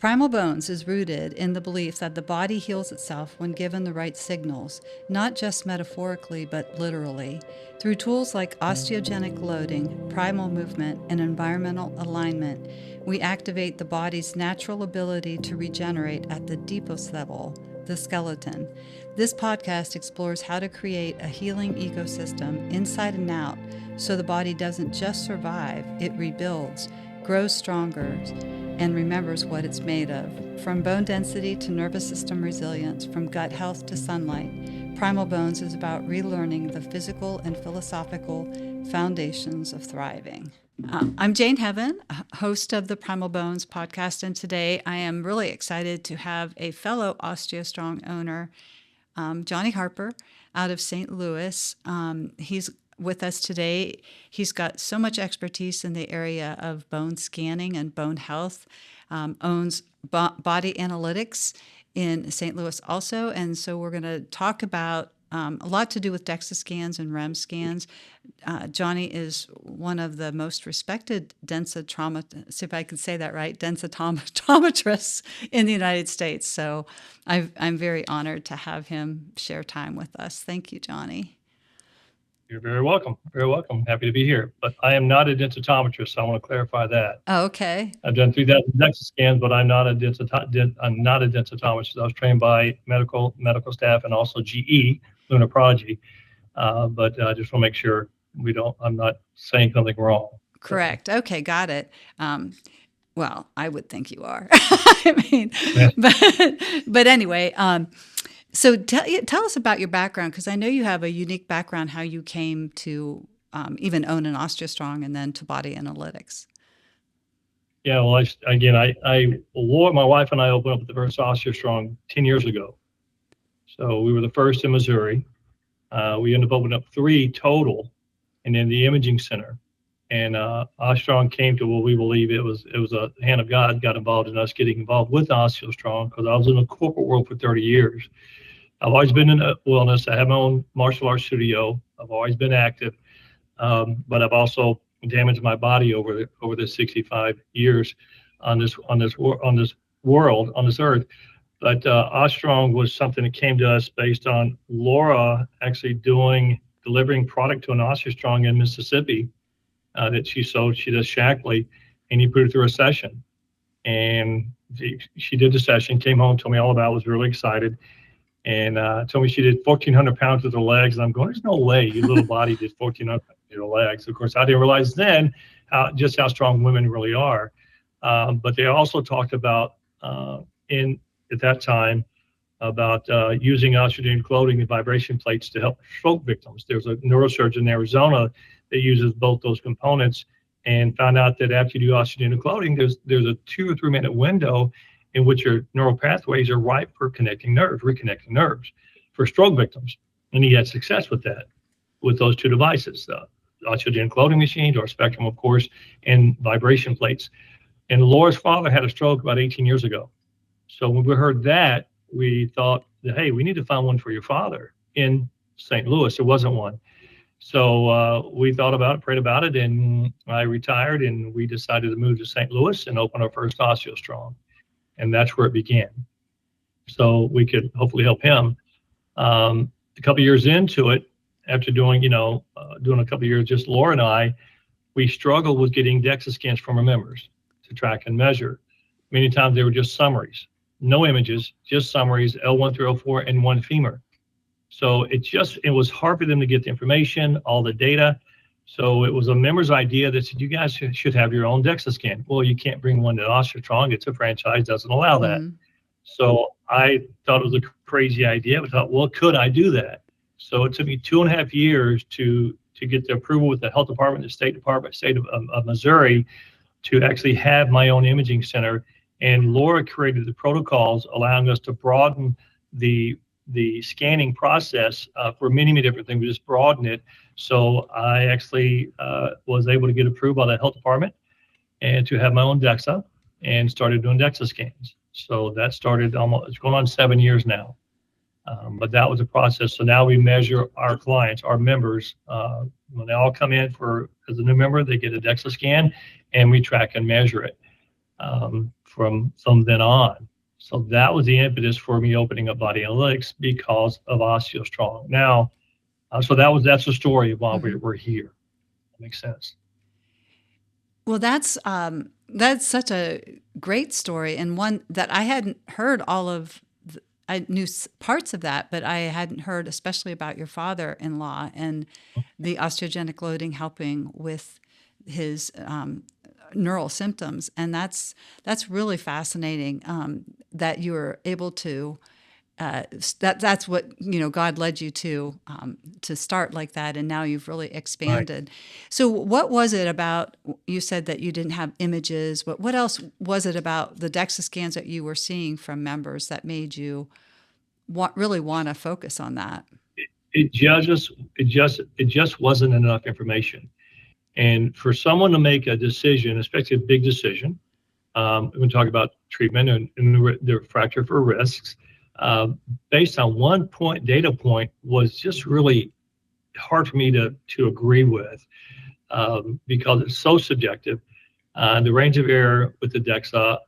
Primal Bones is rooted in the belief that the body heals itself when given the right signals, not just metaphorically, but literally. Through tools like osteogenic loading, primal movement, and environmental alignment, we activate the body's natural ability to regenerate at the deepest level, the skeleton. This podcast explores how to create a healing ecosystem inside and out so the body doesn't just survive, it rebuilds, grows stronger, and remembers what it's made of. From bone density to nervous system resilience, from gut health to sunlight, Primal Bones is about relearning the physical and philosophical foundations of thriving. I'm Jane Heaven, host of the Primal Bones podcast, and today I am really excited to have a fellow OsteoStrong owner, Johnny Harper, out of St. Louis. He's with us today. He's got so much expertise in the area of bone scanning and bone health, owns body analytics in St. Louis also. And so we're going to talk about a lot to do with DEXA scans and REMS scans. Johnny is one of the most respected see if I can say that right, densitometrists in the United States. So I'm very honored to have him share time with us. Thank you, Johnny. You're very welcome. Very welcome. Happy to be here. But I am not a densitometrist, so I want to clarify that. Oh, okay. I've done 3,000 DEXA scans, but I'm not a densitometrist. I was trained by medical staff and also GE, Lunar Prodigy. But I just want to make sure I'm not saying something wrong. Correct. Okay, got it. Well, I would think you are. I mean, yeah. but anyway, so tell us about your background, because I know you have a unique background, how you came to even own an OsteoStrong and then to body analytics. Yeah, well, my wife and I opened up the first OsteoStrong 10 years ago. So we were the first in Missouri. We ended up opening up 3 total, and then the imaging center. And OsteoStrong came to what we believe it was a hand of God got involved in us getting involved with OsteoStrong, because I was in the corporate world for 30 years. I've always been in wellness. I have my own martial arts studio. I've always been active, but I've also damaged my body over the 65 years on this world, on this earth. But OsteoStrong was something that came to us based on Laura actually delivering product to an OsteoStrong in Mississippi that she sold. She does Shackley, and he put her through a session. And she did the session, came home, told me all about it, was really excited. And told me she did 1,400 pounds with her legs. And I'm going, there's no way your little body did 1,400 pounds with your legs. Of course, I didn't realize then just how strong women really are. But they also talked about, at that time, about using osteogenic clothing and vibration plates to help stroke victims. There's a neurosurgeon in Arizona that uses both those components, and found out that after you do osteogenic clothing, there's a 2 or 3 minute window in which your neural pathways are ripe for reconnecting nerves for stroke victims. And he had success with that, with those 2 devices, the osteogenic clothing machines, or Spectrum, of course, and vibration plates. And Laura's father had a stroke about 18 years ago. So when we heard that, we thought that, hey, we need to find one for your father in St. Louis. There wasn't one. So we thought about it, prayed about it, and I retired, and we decided to move to St. Louis and open our first OsteoStrong. And that's where it began. So we could hopefully help him. A couple of years into it, after doing a couple of years, just Laura and I, we struggled with getting DEXA scans from our members to track and measure. Many times they were just summaries, no images, just summaries, L1 through L4 and 1 femur. So it was hard for them to get the information, all the data. So it was a member's idea that said, you guys should have your own DEXA scan. Well, you can't bring one to OsteoStrong. It's a franchise, doesn't allow that. Mm-hmm. So I thought it was a crazy idea. I thought, well, could I do that? So it took me 2.5 years to get the approval with the health department, the state of Missouri, to actually have my own imaging center. And Laura created the protocols allowing us to broaden the scanning process for many, many different things. We just broadened it. So I actually was able to get approved by the health department and to have my own DEXA, and started doing DEXA scans. So that started it's going on 7 years now. But that was a process. So now we measure our clients, our members, when they all come in as a new member, they get a DEXA scan, and we track and measure it. from then on. So that was the impetus for me opening up Body Analytics because of OsteoStrong. Now, so that's the story of why we're here. That makes sense. Well, that's such a great story, and one that I hadn't heard all of. I knew parts of that, but I hadn't heard, especially about your father-in-law and the osteogenic loading helping with his neural symptoms, and that's really fascinating. That you were able to. That's what God led you to start like that, and now you've really expanded. Right. So, what was it about? You said that you didn't have images, but what else was it about the DEXA scans that you were seeing from members that made you really want to focus on that? It just wasn't enough information, and for someone to make a decision, especially a big decision, we're going to talk about treatment and the fracture for risks. Based on one data point was just really hard for me to agree with because it's so subjective. The range of error with the DEXA,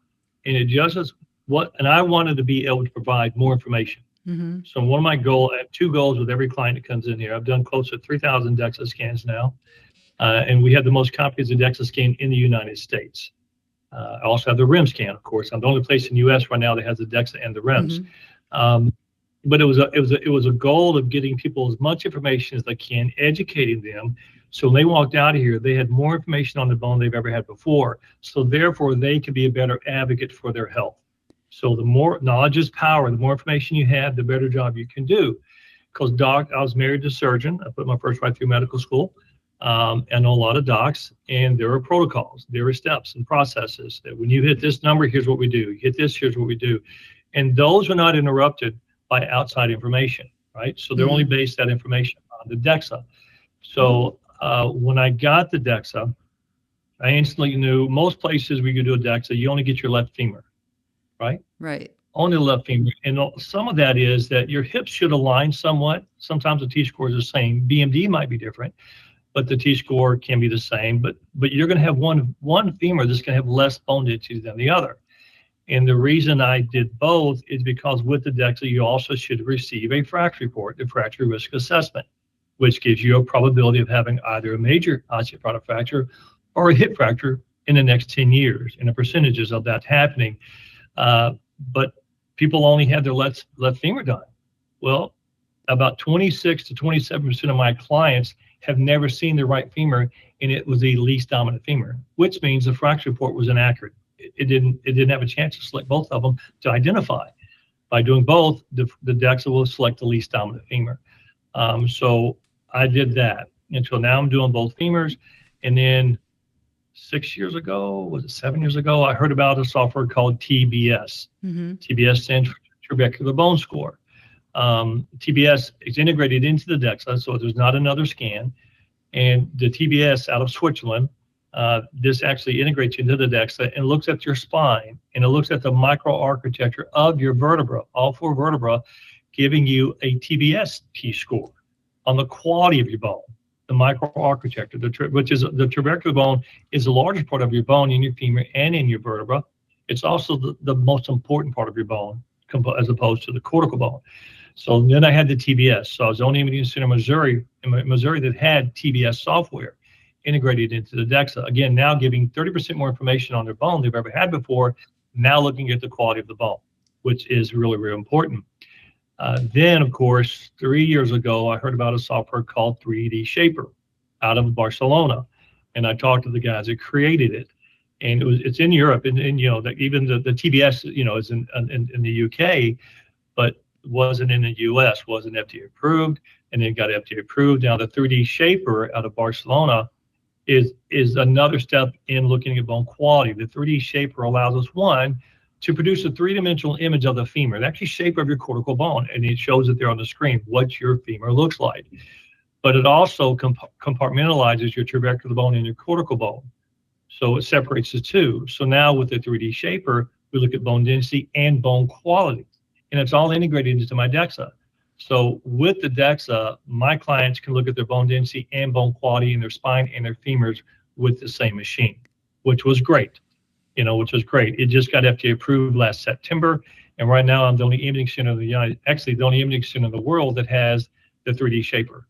and it just is and I wanted to be able to provide more information. Mm-hmm. So one of my goals, I have two goals with every client that comes in here. I've done close to 3,000 DEXA scans now, and we have the most comprehensive DEXA scan in the United States. I also have the REMS scan, of course. I'm the only place in the U.S. right now that has the DEXA and the REMS. Mm-hmm. But it was a goal of getting people as much information as they can, educating them. So when they walked out of here, they had more information on the bone they've ever had before. So therefore, they could be a better advocate for their health. So the more knowledge is power, the more information you have, the better job you can do. Because I was married to a surgeon. I put my first right through medical school. I know a lot of docs, and there are protocols, there are steps and processes that when you hit this number, here's what we do. You hit this, here's what we do. And those are not interrupted by outside information, right? So they're only based that information on the DEXA. So when I got the DEXA, I instantly knew most places we could do a DEXA, you only get your left femur, right? Right. Only the left femur. And some of that is that your hips should align somewhat. Sometimes the T-score is the same. BMD might be different, but the T-score can be the same. But you're going to have one femur that's going to have less bone density than the other. And the reason I did both is because with the DEXA, you also should receive a FRAX report, the fracture risk assessment, which gives you a probability of having either a major osteoporotic fracture or a hip fracture in the next 10 years, and the percentages of that happening. But people only had their left femur done. Well, about 26 to 27% of my clients have never seen their right femur, and it was the least dominant femur, which means the fracture report was inaccurate. It didn't have a chance to select both of them to identify. By doing both, the DEXA will select the least dominant femur. So I did that. And so now I'm doing both femurs. And then 7 years ago, I heard about a software called TBS. Mm-hmm. TBS stands for Trabecular Bone Score. TBS is integrated into the DEXA, so there's not another scan. And the TBS out of Switzerland, this actually integrates into the DEXA and looks at your spine, and it looks at the microarchitecture of your vertebra, all four vertebrae, giving you a TBS T-score on the quality of your bone, the microarchitecture, which is the trabecular bone is the largest part of your bone in your femur and in your vertebra. It's also the most important part of your bone as opposed to the cortical bone. So then I had the TBS. So I was the only imaging center in Missouri that had TBS software integrated into the DEXA. Again, now giving 30% more information on their bone they've ever had before, now looking at the quality of the bone, which is really, really important. Then, of course, 3 years ago, I heard about a software called 3D Shaper out of Barcelona. And I talked to the guys that created it. And it's in Europe, and even the TBS, is in the UK, but wasn't in the US, wasn't FDA approved, and then got FDA approved. Now the 3D Shaper out of Barcelona is another step in looking at bone quality. The 3D Shaper allows us, one, to produce a three-dimensional image of the femur, the actual shape of your cortical bone, and it shows it there on the screen, what your femur looks like. But it also compartmentalizes your trabecular bone and your cortical bone. So it separates the two. So now with the 3D Shaper, we look at bone density and bone quality, and it's all integrated into my DEXA. So with the DEXA, my clients can look at their bone density and bone quality in their spine and their femurs with the same machine, which was great. which is great. It just got FDA approved last September. And right now I'm the only imaging center in the only imaging center in the world that has the 3D shaper.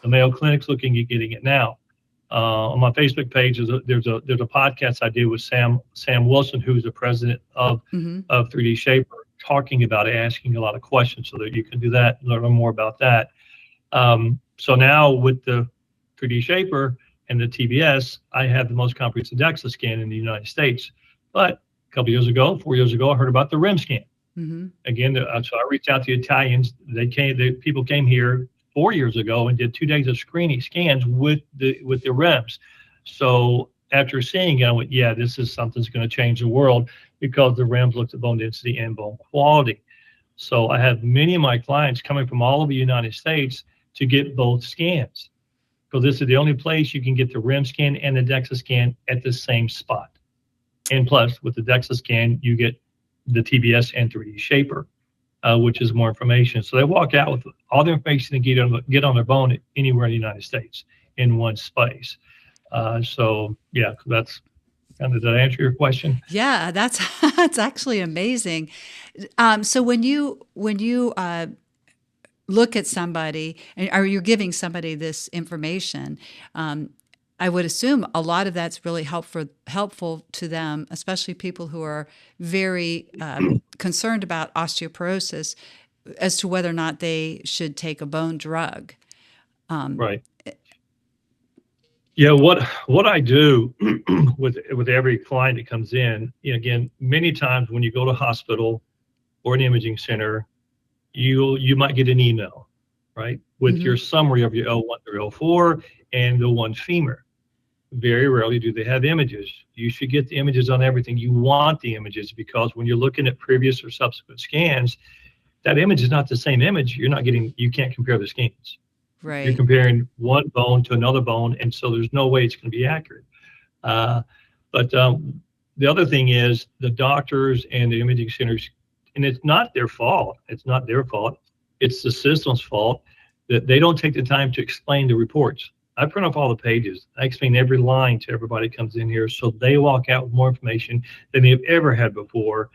The Mayo Clinic's looking at getting it now. On my Facebook page, there's a podcast I did with Sam Wilson, who's the president of 3D Shaper, talking about it, asking a lot of questions, so that you can do that, learn more about that. So now with the 3D Shaper and the TBS, I have the most comprehensive DEXA scan in the United States. But a couple years ago, 4 years ago, I heard about the REMS scan. Again, so I reached out to the Italians. People came here 4 years ago and did 2 days of scans with the REMS. So after seeing it, I went, yeah, this is something's going to change the world, because the REMS looks at bone density and bone quality. So I have many of my clients coming from all over the United States to get both scans, because this is the only place you can get the REMS scan and the DEXA scan at the same spot. And plus, with the DEXA scan, you get the TBS and 3D Shaper, which is more information. So they walk out with all the information to get on their bone anywhere in the United States in one space. So yeah, that's kind of, did I answer your question? Yeah, that's actually amazing. So when you look at somebody, or you're giving somebody this information, I would assume a lot of that's really helpful to them, especially people who are very concerned about osteoporosis, as to whether or not they should take a bone drug. Right. Yeah, what I do with every client that comes in, again, many times when you go to a hospital or an imaging center, you might get an email, right, with your summary of your L1 through L4 and the one femur. Very rarely do they have images. You should get the images on everything. You want the images, because when you're looking at previous or subsequent scans, that image is not the same image. You can't compare the scans. Right. You're comparing one bone to another bone, and so there's no way it's going to be accurate. But the other thing is, the doctors and the imaging centers, and it's not their fault. It's not their fault. It's the system's fault that they don't take the time to explain the reports. I print off all the pages. I explain every line to everybody that comes in here, so they walk out with more information than they've ever had before.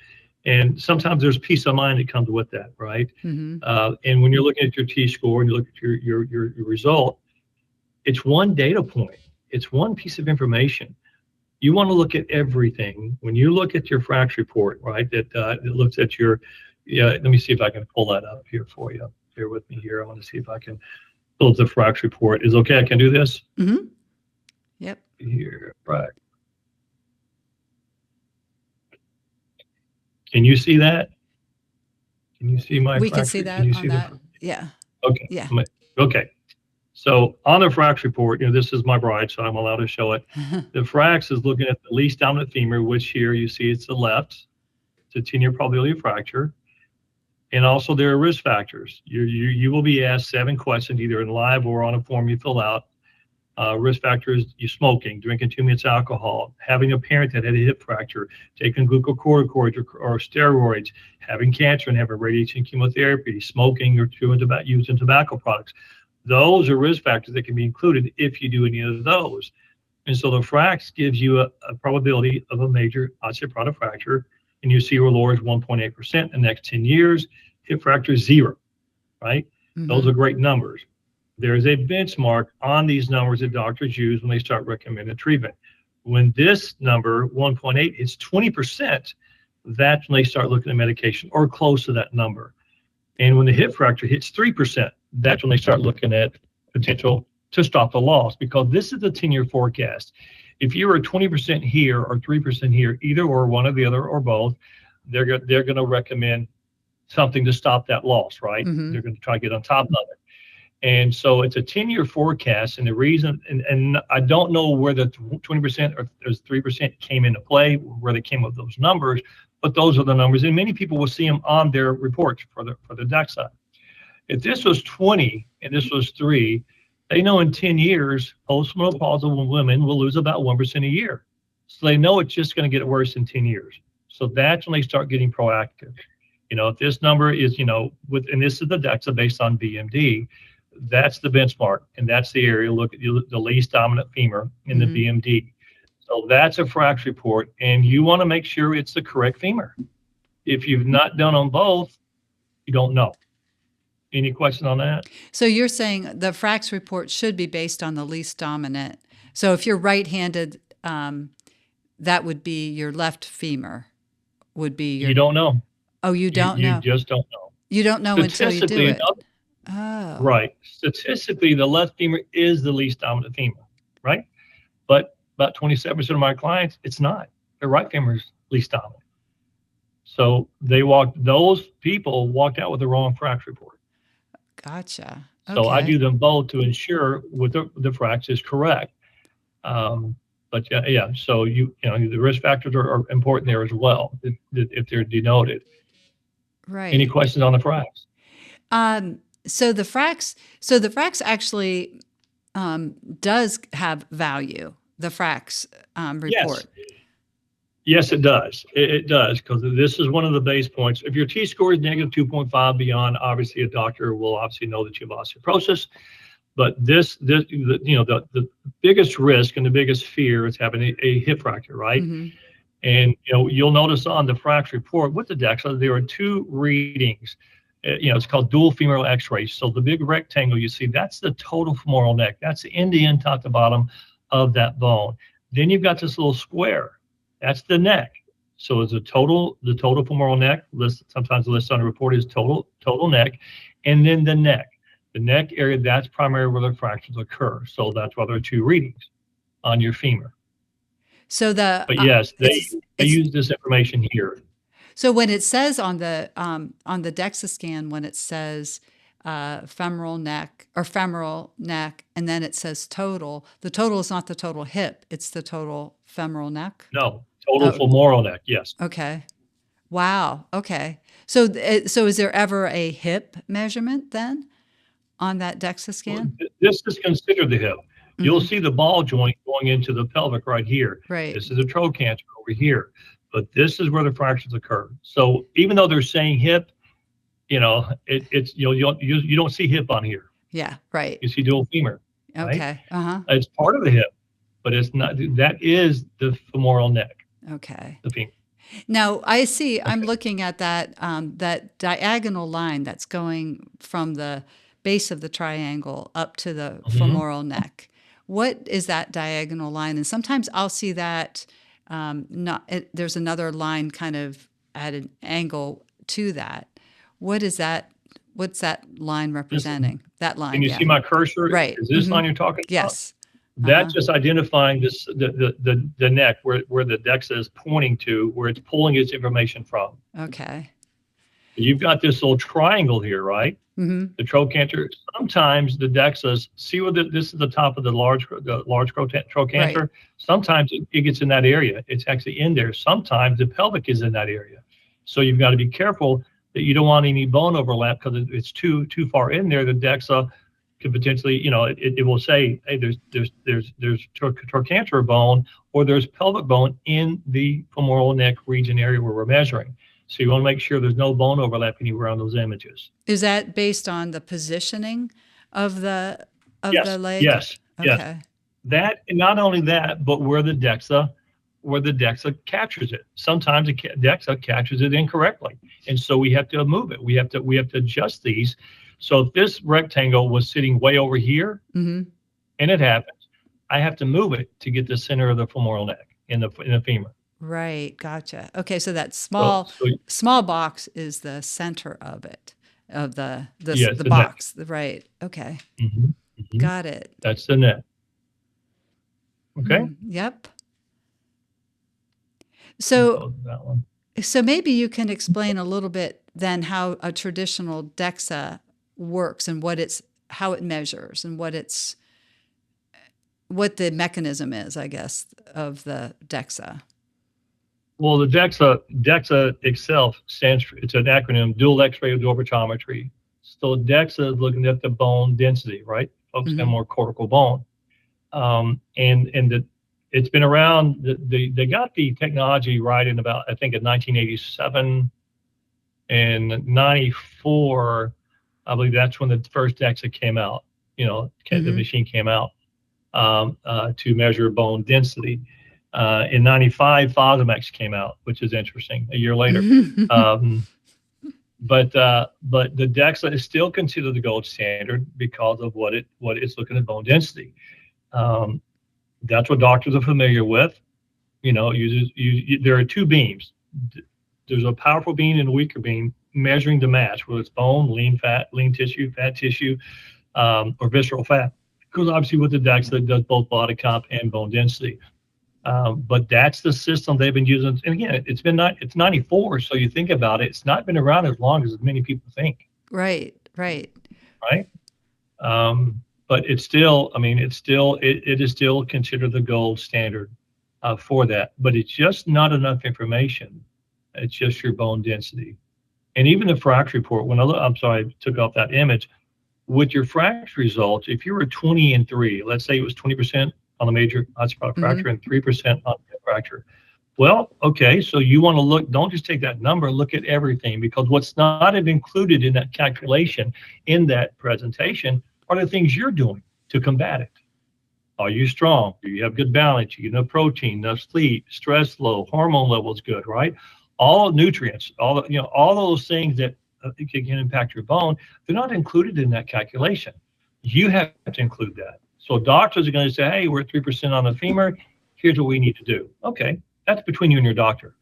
And sometimes there's peace of mind that comes with that, right? And when you're looking at your T-score and you look at your result, it's one data point. It's one piece of information. You want to look at everything. When you look at your FRAX report, right, that looks at your, let me see if I can pull that up here for you. Bear with me here. I want to see if I can pull up the FRAX report. Is it okay? I can do this? Yep. Here, FRAX. Can you see that? Can you see my? We can see that on that. Yeah. Okay. Yeah. Okay. So on the FRAX report, this is my bride, so I'm allowed to show it. The FRAX is looking at the least dominant femur, which here you see it's the left. It's a 10-year probability of fracture. And also there are risk factors. You will be asked 7 questions, either in live or on a form you fill out. Risk factors: you smoking, drinking 2 minutes alcohol, having a parent that had a hip fracture, taking glucocorticoids or steroids, having cancer and having radiation chemotherapy, smoking or using tobacco products. Those are risk factors that can be included if you do any of those. And so the FRAX gives you a probability of a major osteoporotic fracture, and you see lower is 1.8% in the next 10 years. Hip fracture is 0, right? Those are great numbers. There is a benchmark on these numbers that doctors use when they start recommending treatment. When this number, 1.8, is 20%, that's when they start looking at medication or close to that number. And when the hip fracture hits 3%, that's when they start looking at potential to stop the loss, because this is a 10-year forecast. If you were 20% here or 3% here, either or, one or the other or both, they're going to recommend something to stop that loss, right? They're going to try to get on top of it. And so it's a 10-year forecast, and the reason, and I don't know where the 20% or 3% came into play, where they came up with those numbers, but those are the numbers, and many people will see them on their reports for the DEXA. If this was 20 and this was 3, they know in 10 years, postmenopausal women will lose about 1% a year. So they know it's just going to get worse in 10 years. So that's when they start getting proactive. If this number is, and this is the DEXA based on BMD, that's the benchmark, and that's the area. Look at the least dominant femur in the BMD. So that's a FRAX report, and you want to make sure it's the correct femur. If you've not done them both, you don't know. Any question on that? So you're saying the FRAX report should be based on the least dominant. So if you're right-handed, that would be your left femur. Would be your. You don't know. Oh, you don't know. You just don't know. You don't know until you do it. Oh. Right. Statistically, the left femur is the least dominant femur, right? But about 27% of my clients, it's not. Their right femur is least dominant. So those people walked out with the wrong FRAX report. Gotcha. Okay. So I do them both to ensure what the FRAX is correct. But yeah, so you know the risk factors are important there as well if they're denoted. Right. Any questions on the FRAX? So the FRAX actually does have value. The FRAX report. Yes, it does. It does, because this is one of the base points. If your T-score is negative 2.5 beyond, obviously a doctor will obviously know that you have osteoporosis. But the biggest risk and the biggest fear is having a hip fracture, right? Mm-hmm. And you'll notice on the FRAX report with the DEXA, there are two readings. It's called dual femoral X-rays. So the big rectangle you see, that's the total femoral neck. That's the end to end, top to bottom of that bone. Then you've got this little square. That's the neck. So it's the total femoral neck. Sometimes listed on the report is total neck, and then the neck. The neck area, that's primarily where the fractures occur. So that's why there are two readings on your femur. So but yes, they use this information here. So when it says on the DEXA scan, when it says femoral neck, and then it says total, the total is not the total hip, it's the total femoral neck? No, total femoral neck, yes. Okay. Wow. Okay. So is there ever a hip measurement then on that DEXA scan? Well, this is considered the hip. Mm-hmm. You'll see the ball joint going into the pelvic right here. Right. This is a trochanter over here. But this is where the fractures occur. So even though they're saying hip, you don't see hip on here. Yeah, right. You see dual femur. Okay. Right? It's part of the hip, but it's not. That is the femoral neck. Okay. The femur. Now I see. Okay. I'm looking at that that diagonal line that's going from the base of the triangle up to the femoral neck. What is that diagonal line? And sometimes I'll see that. There's another line kind of at an angle to that. What is that? What's that line representing? That line. Can you see my cursor? Right. Is this line you're talking about? Yes. That's just identifying the neck where the DEXA is pointing to, where it's pulling its information from. Okay. You've got this little triangle here, right? Mm-hmm. The trochanter. Sometimes the DEXAs, see where this is the top of the large trochanter. Right. Sometimes it gets in that area. It's actually in there. Sometimes the pelvic is in that area. So you've got to be careful that you don't want any bone overlap, because it's too far in there. The DEXA could potentially, it will say, hey, there's trochanter bone, or there's pelvic bone in the femoral neck region area where we're measuring. So you want to make sure there's no bone overlap anywhere on those images. Is that based on the positioning of the leg? Yes. Okay. Yes. That, and not only that, but where the DEXA captures it. Sometimes the DEXA captures it incorrectly, and so we have to move it. We have to adjust these. So if this rectangle was sitting way over here, mm-hmm. and it happens, I have to move it to get the center of the femoral neck in the femur. Right. Gotcha. Okay. So that small box is the center of it, of the box. Neck. Right. Okay. Mm-hmm. Mm-hmm. Got it. That's the neck. Okay. Yep. So maybe you can explain a little bit then how a traditional DEXA works and how it measures and what the mechanism is, I guess, of the DEXA. Well, the DEXA itself stands for, it's an acronym, dual X-ray absorptiometry. So DEXA is looking at the bone density, right? Focusing on more cortical bone. It's been around, they got the technology right in about, I think in 1987 and 94, I believe that's when the first DEXA came out, the machine came out to measure bone density. In 95, Fosamax came out, which is interesting, a year later. But the DEXA is still considered the gold standard because of what it's looking at bone density. That's what doctors are familiar with. There are two beams. There's a powerful beam and a weaker beam measuring the match, whether it's bone, lean fat, lean tissue, fat tissue, or visceral fat. Because obviously with the DEXA, it does both body comp and bone density. But that's the system they've been using. And again, it's 94, so you think about it, it's not been around as long as many people think. Right. But it's still, it is still considered the gold standard for that. But it's just not enough information. It's just your bone density. And even the FRAX report, I took off that image. With your FRAX results, if you were 20-3, let's say it was 20% on the major osteoporotic fracture and 3% on the fracture. Well, okay, so you want to look, don't just take that number, look at everything, because what's not included in that calculation, in that presentation, are the things you're doing to combat it. Are you strong? Do you have good balance? You get enough protein, enough sleep, stress low, hormone levels good, right? All nutrients, all those things that can impact your bone, they're not included in that calculation. You have to include that. So doctors are going to say, hey, we're at 3% on the femur. Here's what we need to do. Okay, that's between you and your doctor.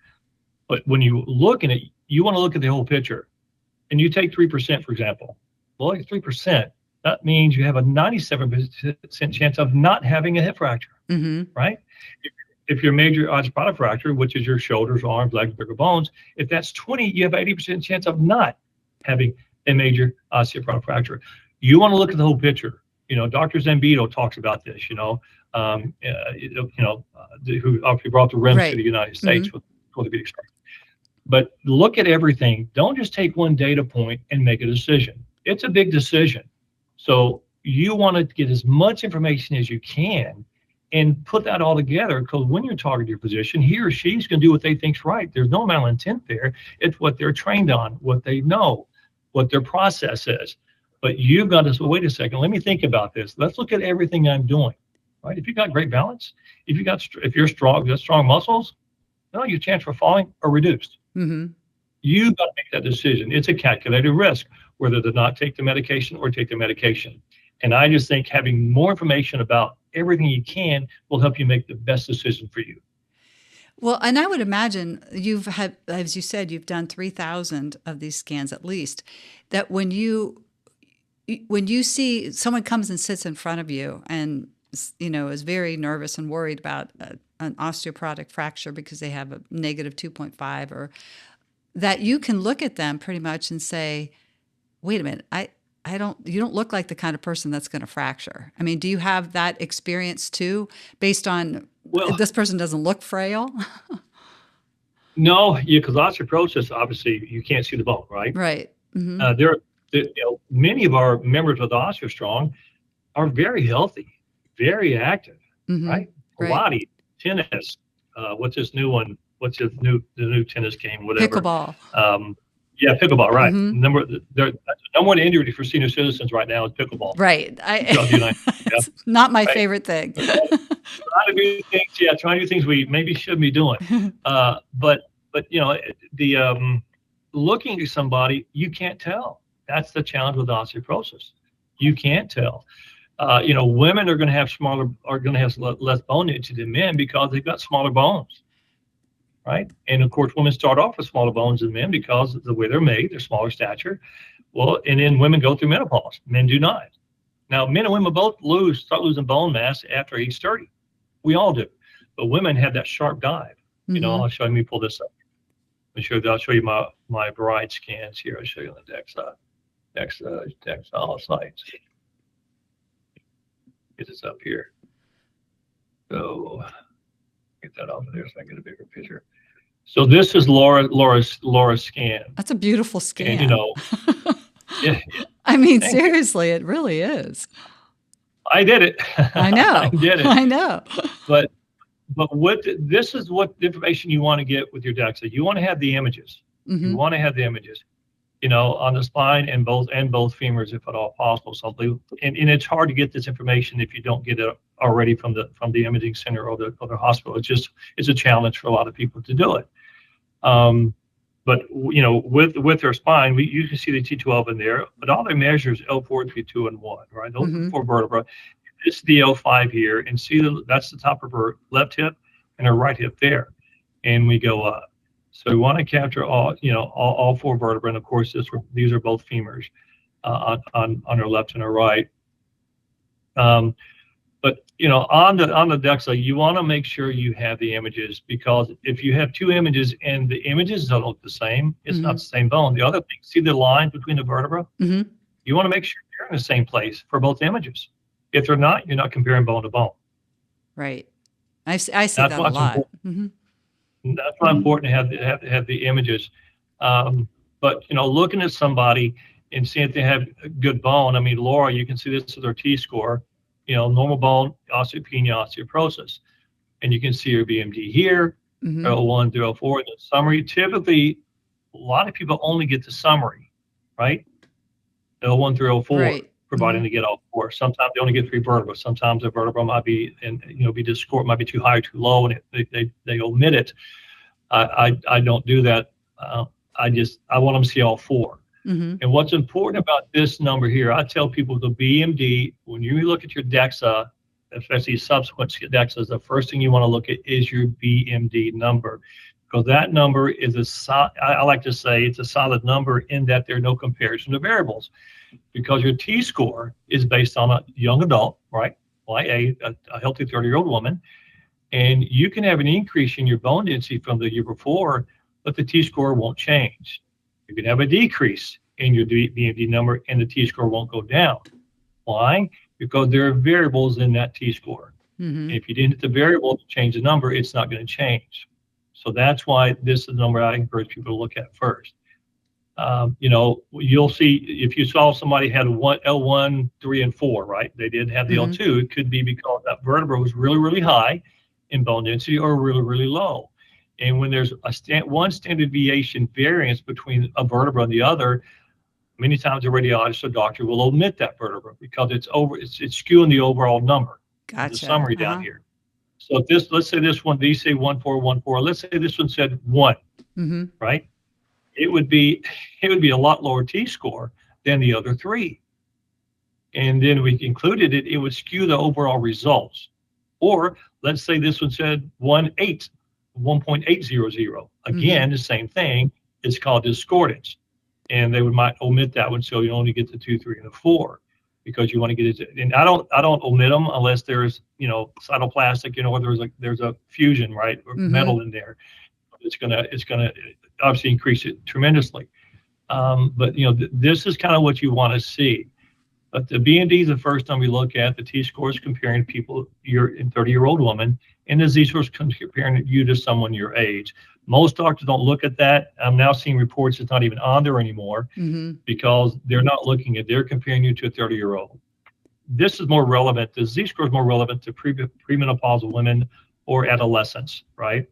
But when you look at it, you want to look at the whole picture. And you take 3%, for example. Well, at 3%, that means you have a 97% chance of not having a hip fracture, right? If your major osteoporotic fracture, which is your shoulders, arms, legs, bigger bones, if that's 20, you have 80% chance of not having a major osteoporotic fracture. You want to look at the whole picture. Dr. Zambito talks about this, who obviously brought the REMS to the United States with orthopedic surgery. But look at everything. Don't just take one data point and make a decision. It's a big decision. So you want to get as much information as you can and put that all together, because when you're talking to your physician, he or she's going to do what they think's right. There's no malintent there. It's what they're trained on, what they know, what their process is. But you've got to say, wait a second, let me think about this. Let's look at everything I'm doing, right? If you've got great balance, if you're strong, you got strong muscles, no, your chance for falling are reduced. You've got to make that decision. It's a calculated risk, whether to not take the medication or take the medication. And I just think having more information about everything you can will help you make the best decision for you. Well, and I would imagine you've had, as you said, you've done 3,000 of these scans at least, that when you see someone comes and sits in front of you and, is very nervous and worried about an osteoporotic fracture because they have a negative 2.5, or that you can look at them pretty much and say, wait a minute, you don't look like the kind of person that's going to fracture. I mean, do you have that experience too, based on, this person doesn't look frail? No, because osteoporosis, obviously you can't see the bone, right? Right. Many of our members with OsteoStrong are very healthy, very active, right? Pilates, tennis. What's this new one? What's the new tennis game? Whatever. Pickleball. Pickleball. Right. The number one injury for senior citizens right now is pickleball. Right. It's not my favorite thing. Trying to do things we maybe shouldn't be doing. But looking at somebody, you can't tell. That's the challenge with osteoporosis. You can't tell. Women are going to have less bone density than men because they've got smaller bones, right? And of course, women start off with smaller bones than men because of the way they're made, they're smaller stature. Well, and then women go through menopause. Men do not. Now, men and women both start losing bone mass after age 30. We all do, but women have that sharp dive. I'll show you. Let me pull this up. I'll show you my bride scans here. I'll show you on the DEXA all sites. Get this up here. So get that off of there so I can get a bigger picture. So this is Laura's scan. That's a beautiful scan. And, yeah. I mean, seriously, it really is. I did it. I know. I did it. I know. But this is what information you want to get with your DEXA. You want to have the images. You want to have the images, on the spine and both femurs, if at all possible. So, and it's hard to get this information if you don't get it already from the imaging center or the hospital. It's a challenge for a lot of people to do it. But with their spine, you can see the T12 in there, but all they measure is L4, T2, and 1, right? Those are 4 vertebrae. It's the L5 here, and see that's the top of her left hip and her right hip there, and we go up. So we want to capture all 4 vertebrae, and of course these are both femurs on her left and her right. But on the DEXA, you want to make sure you have the images, because if you have 2 images and the images don't look the same, it's not the same bone. The other thing, see the line between the vertebra? You want to make sure they're in the same place for both images. If they're not, you're not comparing bone to bone. Right. I see that a lot. That's why it's important to have the images. But looking at somebody and seeing if they have good bone. I mean, Laura, you can see this is their T-score. Normal bone, osteopenia, osteoporosis, and you can see your BMD here, L1 through L4. The summary, typically, a lot of people only get the summary, right? L1 through L4, providing they get all 4. Sometimes they only get 3 vertebrae. Sometimes the vertebra might be, be the score might be too high or too low, and they omit it. I don't do that. I want them to see all 4. And what's important about this number here, I tell people the BMD, when you look at your DEXA, especially subsequent DEXAs, the first thing you want to look at is your BMD number. Because that number is I like to say it's a solid number in that there are no comparison to variables. Because your T-score is based on a young adult, right? Like a healthy 30-year-old woman. And you can have an increase in your bone density from the year before, but the T-score won't change. You can have a decrease in your BMD number and the T-score won't go down. Why? Because there are variables in that T-score. If you didn't hit the variable to change the number, it's not going to change. So that's why this is the number I encourage people to look at first. You'll see if you saw somebody had L1, 3, and 4, right? They did have the L2. It could be because that vertebra was really, really high in bone density or really, really low. And when there's one standard deviation variance between a vertebra and the other, many times a radiologist or doctor will omit that vertebra because it's skewing the overall number. Gotcha. The summary down here. So if let's say this one, these say 1, 4, 1, 4. Let's say this one said 1, right? It would be a lot lower T-score than the other 3. And then we included it would skew the overall results. Or let's say this one said 1.8. 1.800. Again, the same thing. It's called discordance. And they might omit that one, so you only get the 2, 3, and the 4, because you want to get it. And I don't omit them unless there's cytoplastic, or there's a fusion, right, or metal in there. It's gonna obviously increase it tremendously. But this is kind of what you want to see. But the BMD is the first time we look at. The T-score is comparing people, you're a 30-year-old woman, and the Z-score is comparing you to someone your age. Most doctors don't look at that. I'm now seeing reports it's not even on there anymore because they're not looking at, they're comparing you to a 30-year-old. This is more relevant. The Z-score is more relevant to premenopausal women or adolescents, right?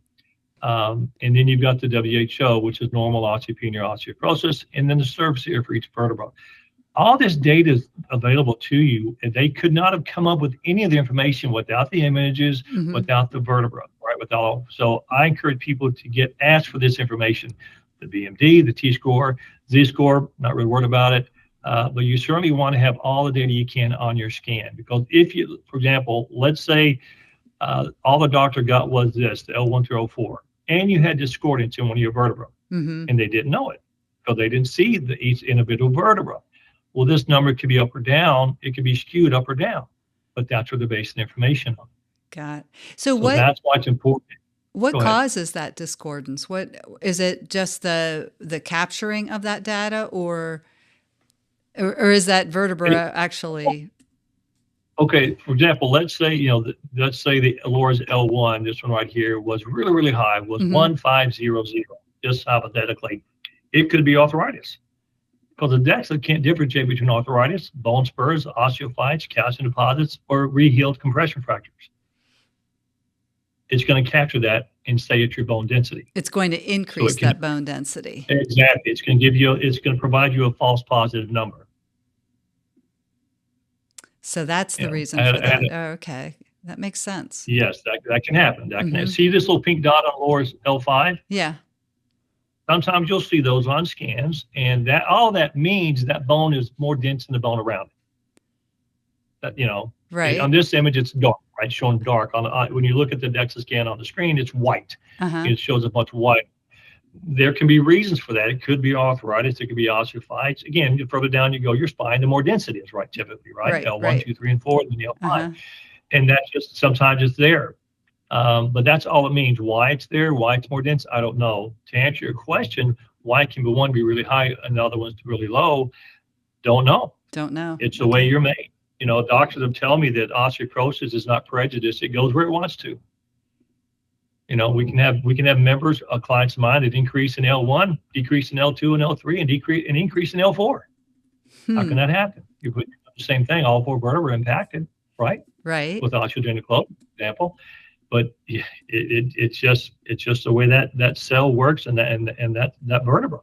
And then you've got the WHO, which is normal osteopenia, osteoporosis, and then the surface area for each vertebra. All this data is available to you, and they could not have come up with any of the information without the images, without the vertebra, right? So I encourage people to ask for this information, the BMD, the T-score, Z-score, not really worried about it, but you certainly want to have all the data you can on your scan, because if you, for example, let's say all the doctor got was this, the L1 through L4, and you had discordance in one of your vertebrae, and they didn't know it because they didn't see each individual vertebra. Well, this number could be up or down. It could be skewed up or down, but that's where they're basing information on. Got it. So that's why it's important. What causes that discordance? What is it? Just the capturing of that data, or is that vertebra actually? Okay, for example, let's say the Laura's L1, this one right here, was really, really high, was 1500. Just hypothetically, it could be arthritis. Because the DEXA can't differentiate between arthritis, bone spurs, osteophytes, calcium deposits, or rehealed compression fractures. It's going to capture that and stay at your bone density. It's going to increase that bone density. Exactly. It's going to provide you a false positive number. So that's the reason for that. Okay. That makes sense. Yes, that can happen. That can see this little pink dot on Laura's L5? Yeah. Sometimes you'll see those on scans, and that all that means that bone is more dense than the bone around it. That, you know, Right. on this image, it's dark, right? Showing dark. When you look at the DEXA scan on the screen, it's white. It shows a bunch of white. There can be reasons for that. It could be arthritis. It could be osteophytes. Again, the further down you go your spine, the more dense it is, right? Typically, right? L1, 2, 3, and 4, and then the L5. And that's just sometimes it's there. But that's all it means. Why it's there, why it's more dense, I don't know. To answer your question, why can one be really high and the other one's really low? Don't know. Don't know. It's the way you're made. You know, doctors have told me that osteoporosis is not prejudice. It goes where it wants to. You know, we can have members, clients of mine that increase in L1, decrease in L2 and L3, and increase in L4. How can that happen? You put the same thing, all 4 vertebrae impacted, right? Right. With osteogenic loading, for example. But it's just the way that cell works and that vertebra.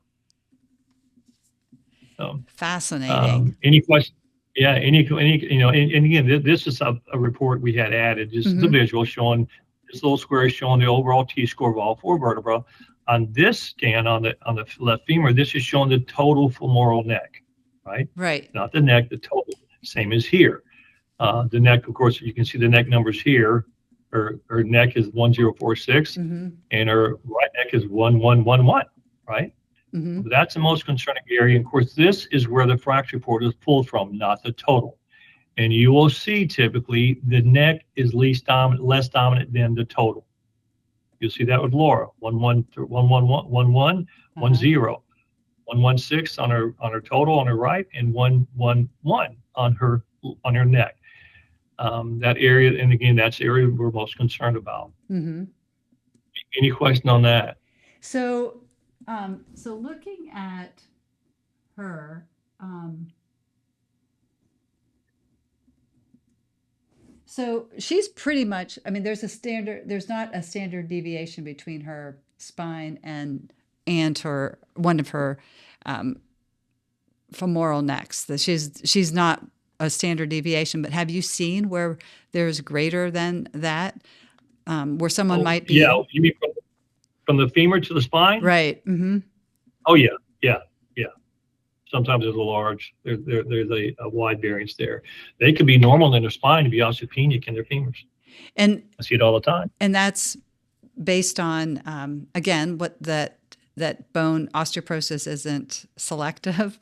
So, fascinating. Any questions? Yeah. Any and again, this is a report we had added. This is the visual showing this little square is showing the overall T-score of all 4 vertebrae. On this scan on the left femur, this is showing the total femoral neck, right? Right. Not the neck, the total. Same as here. The neck, of course, you can see the neck numbers here. Her neck is 1046, and her right neck is 1111, right? That's the most concerning area. And of course, this is where the FRAX report is pulled from, not the total. And you will see typically the neck is less dominant than the total. You'll see that with Laura, 111, 111, 10, 116 on her total on her right, and 111 on her neck. That area, and again, that's the area we're most concerned about. Any question on that? So looking at her, so she's pretty much, I mean, there's not a standard deviation between her spine and her, one of her femoral necks. That she's not a standard deviation, but have you seen where there's greater than that, where someone might be? Yeah, you mean from the femur to the spine? Right. Oh yeah. Sometimes there's a large, there's a wide variance there. They could be normal in their spine to be osteopenic in their femurs. And I see it all the time. And that's based on, again, what that bone osteoporosis isn't selective.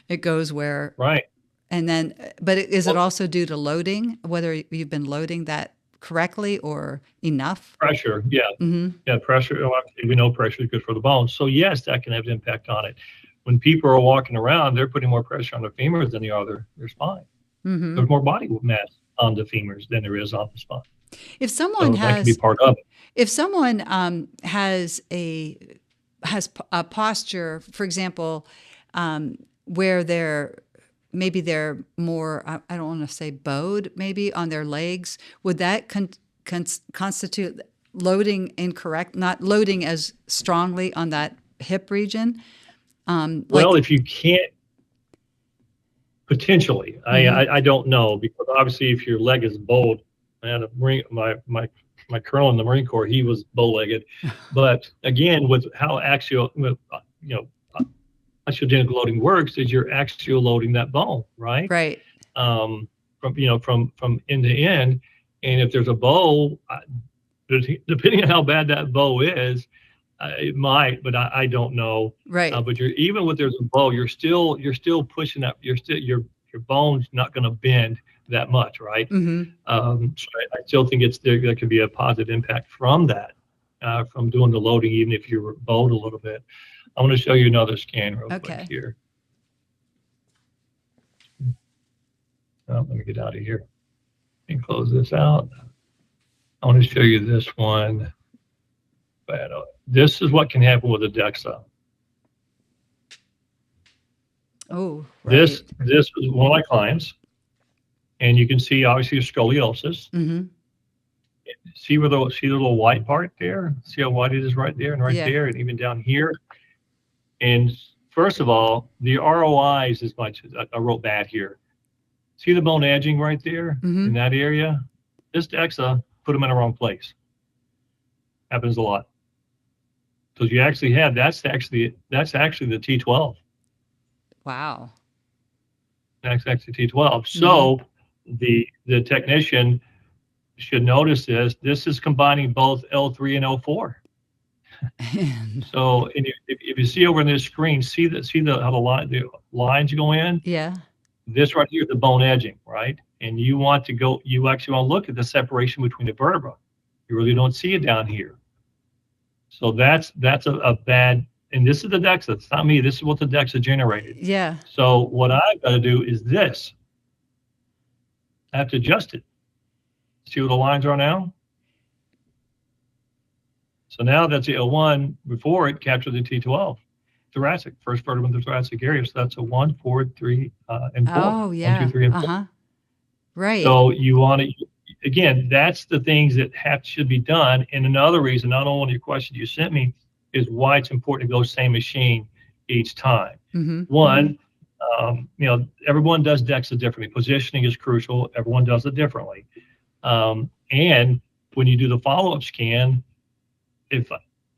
It goes where. Right. And then, but is it also due to loading, whether you've been loading that correctly or enough? Pressure, yeah. Yeah, pressure. We know pressure is good for the bones. So yes, that can have an impact on it. When people are walking around, they're putting more pressure on their femurs than they are their spine. There's more body mass on the femurs than there is on the spine. If someone that can be part of it. If someone has a posture, for example, where they're more, I don't want to say bowed, maybe on their legs, would that constitute loading incorrect, not loading as strongly on that hip region? Well, if you can't, potentially, I don't know, because obviously if your leg is bowed, and my colonel in the Marine Corps, he was bow-legged, but again, with how osteogenic loading works, is you're axial loading that bone, right? Right. From end to end, and if there's a bow, depending on how bad that bow is, it might, but I don't know. Right. But even with there's a bow, you're still pushing that. Your bone's not going to bend that much, right? So I still think there could be a positive impact from that, from doing the loading, even if you're bowed a little bit. I want to show you another scan real quick here. Let me get out of here and close this out. I want to show you this one. This is what can happen with a DEXA. Oh, right. This is one of my clients, and you can see obviously the scoliosis. See the little white part there? See how white it is right there and there, and even down here. And first of all, the ROIs is much. I wrote bad here. See the bone edging right there in that area? this DEXA put them in the wrong place. Happens a lot. Because you actually have, that's actually the T12. Wow. That's actually T12. So the technician should notice this. This is combining both L3 and L4. So if you see over in this screen, see how the lines go in? Yeah. This right here, the bone edging, right? And you actually want to look at the separation between the vertebra. You really don't see it down here. So that's a bad, and this is the DEXA. It's not me. This is what the DEXA generated. Yeah. So what I've got to do is this. I have to adjust it. See where the lines are now? So now that's the L1. Before it captured the T12, thoracic, first vertebra in the thoracic area. So that's a 1, 4, 3, and 4. Oh, yeah. 1, 2, 3, and 4. Right. So you want to, again, that's the things that should be done. And another reason, not only your question you sent me, is why it's important to go same machine each time. One, everyone does DEXA differently. Positioning is crucial. Everyone does it differently. And when you do the follow-up scan, if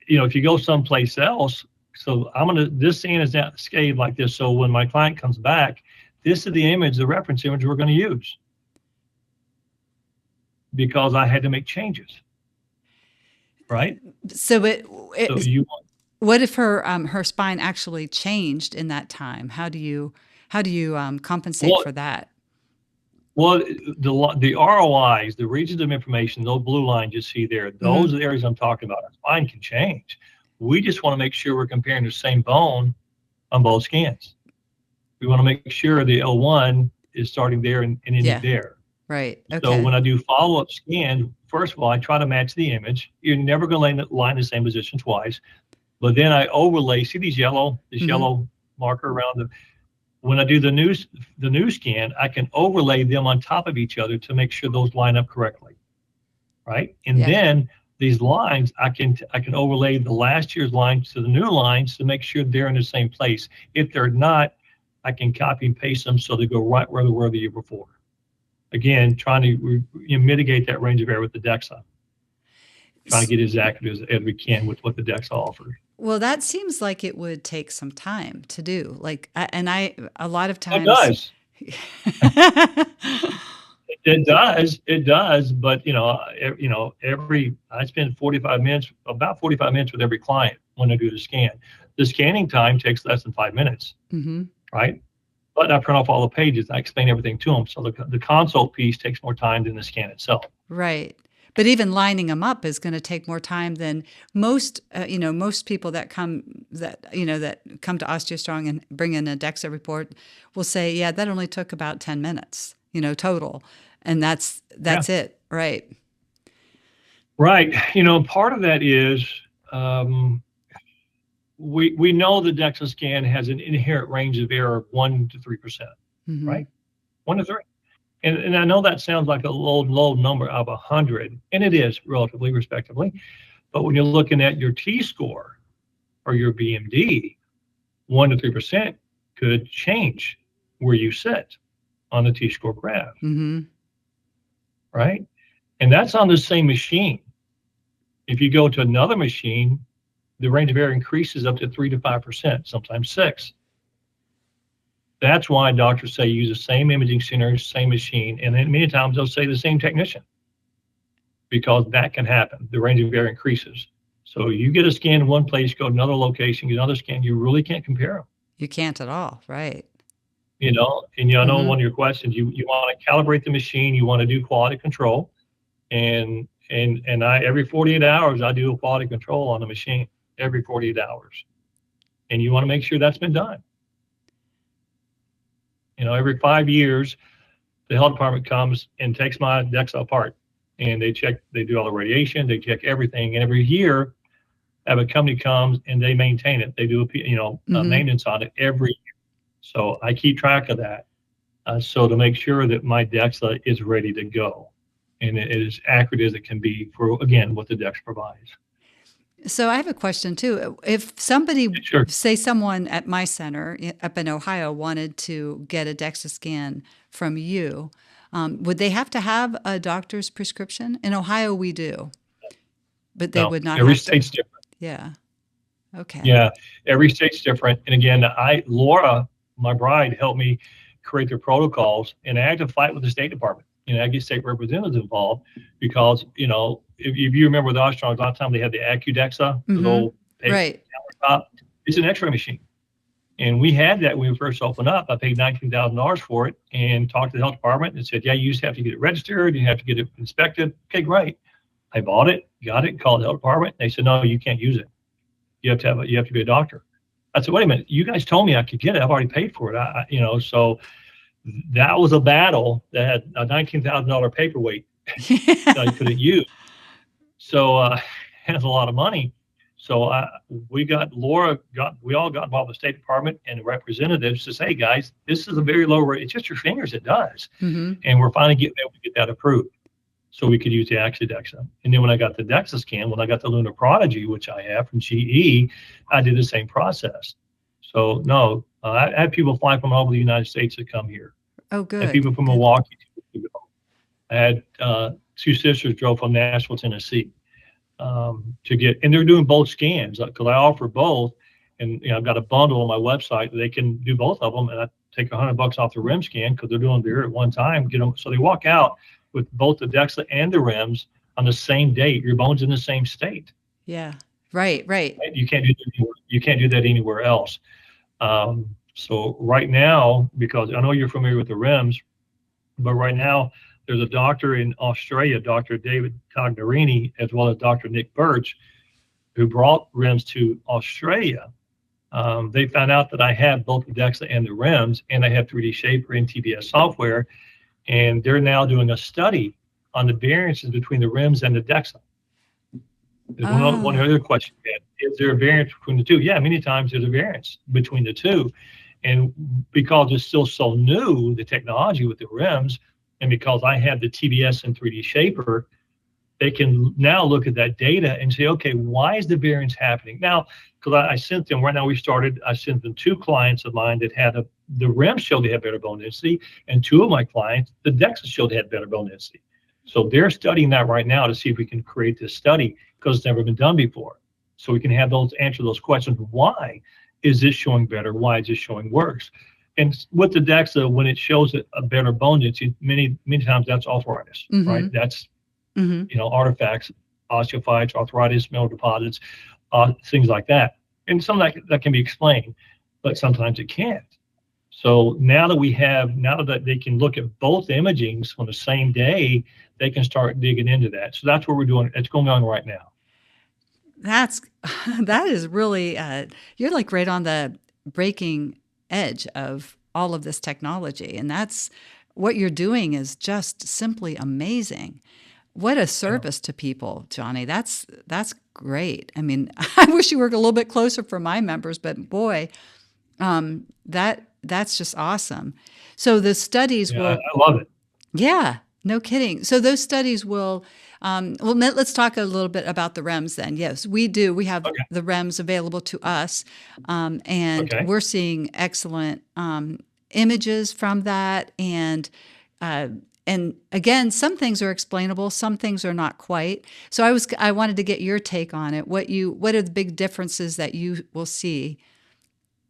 you go someplace else, so this scan is not scaled like this. So when my client comes back, this is the reference image we're going to use, because I had to make changes. Right. So what if her spine actually changed in that time? How do you compensate for that? Well, the ROIs, the regions of information, those blue lines you see there, those are the areas I'm talking about. Our spine can change. We just want to make sure we're comparing the same bone on both scans. We want to make sure the L1 is starting there and ending there. Right. Okay. So when I do follow-up scans, first of all, I try to match the image. You're never going to line the same position twice. But then I overlay, see this yellow marker around them? When I do the new scan, I can overlay them on top of each other to make sure those line up correctly, right? And then these lines, I can overlay the last year's lines to the new lines to make sure they're in the same place. If they're not, I can copy and paste them so they go right where they were the year before. Again, trying to mitigate that range of error with the DEXA. Trying to get as accurate as we can with what the DEXA offers. Well, that seems like it would take some time to do. A lot of times. It does. It does. But I spend about 45 minutes with every client when I do the scan. The scanning time takes less than 5 minutes, right? But I print off all the pages. I explain everything to them. So the consult piece takes more time than the scan itself. Right. But even lining them up is going to take more time than most people that come to OsteoStrong and bring in a DEXA report will say, yeah, that only took about 10 minutes, total. And that's it. Right. Right. Part of that is we know the DEXA scan has an inherent range of error of 1 to 3%, right? 1 to 3. And I know that sounds like a low number out of 100, and it is relatively, respectively. But when you're looking at your T-score or your BMD, 1 to 3% could change where you sit on the T-score graph, right? And that's on the same machine. If you go to another machine, the range of error increases up to 3 to 5%, sometimes 6. That's why doctors say use the same imaging center, same machine, and then many times they'll say the same technician, because that can happen. The range of error increases. So you get a scan in one place, go to another location, get another scan, you really can't compare them. You can't at all, right? And I know one of your questions, you want to calibrate the machine, you want to do quality control, and I every 48 hours I do a quality control on the machine every 48 hours, and you want to make sure that's been done. Every 5 years, the health department comes and takes my DEXA apart, and they do all the radiation, they check everything. And every year, a company comes and they maintain it. They do a maintenance on it every year. So I keep track of that. So to make sure that my DEXA is ready to go, and it is accurate as it can be for, again, what the DEXA provides. So I have a question too. If somebody, say someone at my center up in Ohio wanted to get a DEXA scan from you, Would they have to have a doctor's prescription? In Ohio, we do, but they No, would not every have state's to. different. Yeah. Okay. Yeah, every state's different. And again, Laura, my bride, helped me create the protocols, and I had to fight with the State Department. I get state representatives involved because, if you remember with OsteoStrong, a lot of time they had the DEXA, the little paper Right. countertop. It's an X-ray machine. And we had that when we first opened up. I paid $19,000 for it and talked to the health department and said, yeah, you just have to get it registered. You have to get it inspected. Okay, great. I bought it, got it, called the health department. They said, no, you can't use it. You have to be a doctor. I said, wait a minute, you guys told me I could get it. I've already paid for it. So that was a battle that had a $19,000 paperweight that I couldn't use. So it has a lot of money. So we all got involved with the State Department and the representatives to say, hey guys, this is a very low rate. It's just your fingers, it does. Mm-hmm. And we're finally able to get that approved. So we could use the DEXA. And then when I got the DEXA scan, when I got the Lunar Prodigy, which I have from GE, I did the same process. So no, I had people fly from all over the United States to come here. Oh, good. I had people from Milwaukee to go. I had two sisters drove from Nashville, Tennessee to get, and they're doing both scans because I offer both. And I've got a bundle on my website. They can do both of them, and I take $100 off the REMS scan because they're doing beer at one time. Get them, so they walk out with both the DEXA and the REMS on the same date. Your bone's in the same state. Yeah. Right. You can't do that anywhere else. So right now, because I know you're familiar with the REMS, but right now there's a doctor in Australia, Dr. David Cognarini, as well as Dr. Nick Birch, who brought REMS to Australia. They found out that I had both the DEXA and the REMS, and I have 3D Shaper and TBS software. And they're now doing a study on the variances between the REMS and the DEXA. One other question you had, is there a variance between the two? Yeah, many times there's a variance between the two. And because it's still so new, the technology with the REMS, and because I have the TBS and 3D Shaper, they can now look at that data and say, okay, why is the variance happening? Now, because I sent them, right now I sent them 2 clients of mine that had the REMS showed they had better bone density, and 2 of my clients, the DEXA showed they had better bone density. So they're studying that right now to see if we can create this study because it's never been done before. So we can answer those questions. Why is this showing better? Why is this showing worse? And with the DEXA, when it shows a better bone density, many times that's arthritis, Mm-hmm. right? That's artifacts, osteophytes, arthritis, mineral deposits, things like that. And some of that can be explained, but sometimes it can't. So now that they can look at both imagings on the same day, they can start digging into that. So that's what we're doing. It's going on right now. That is really, you're like right on the breaking edge of all of this technology. And that's what you're doing is just simply amazing. What a service to people, Johnny. That's great. I mean, I wish you were a little bit closer for my members, but boy, that's just awesome. So the studies will. I love it. Yeah, no kidding. So those studies will. Let's talk a little bit about the REMS then. Yes, we do. We have the REMS available to us, and we're seeing excellent images from that. And again, some things are explainable, some things are not quite. So I wanted to get your take on it. What are the big differences that you will see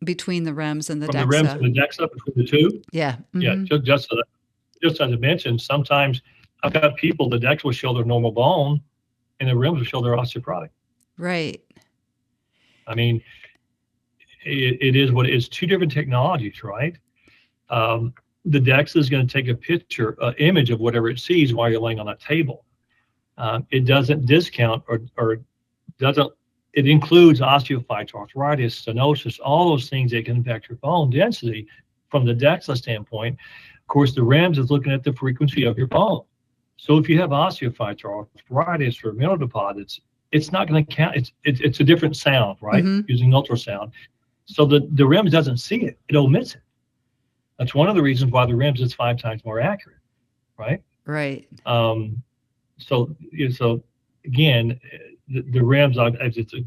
between the REMS and the DEXA? From the REMS and the DEXA, between the two? Yeah. Mm-hmm. Yeah, just as I mentioned, sometimes I've got people, the DEXA will show their normal bone, and the REMS will show their osteoporotic. Right. I mean, it is what it is. 2 different technologies, right? The DEXA is going to take a picture, image of whatever it sees while you're laying on that table. It doesn't discount or doesn't. It includes osteophytes, arthritis, stenosis, all those things that can impact your bone density from the DEXA standpoint. Of course, the REMS is looking at the frequency of your bone. So if you have osteophytes or arthritis or mineral deposits, it's not going to count. It's a different sound, right? Mm-hmm. Using ultrasound. So the REMS doesn't see it. It omits it. That's one of the reasons why the REMS is 5 times more accurate, right? Right. So again, the REMS, it's a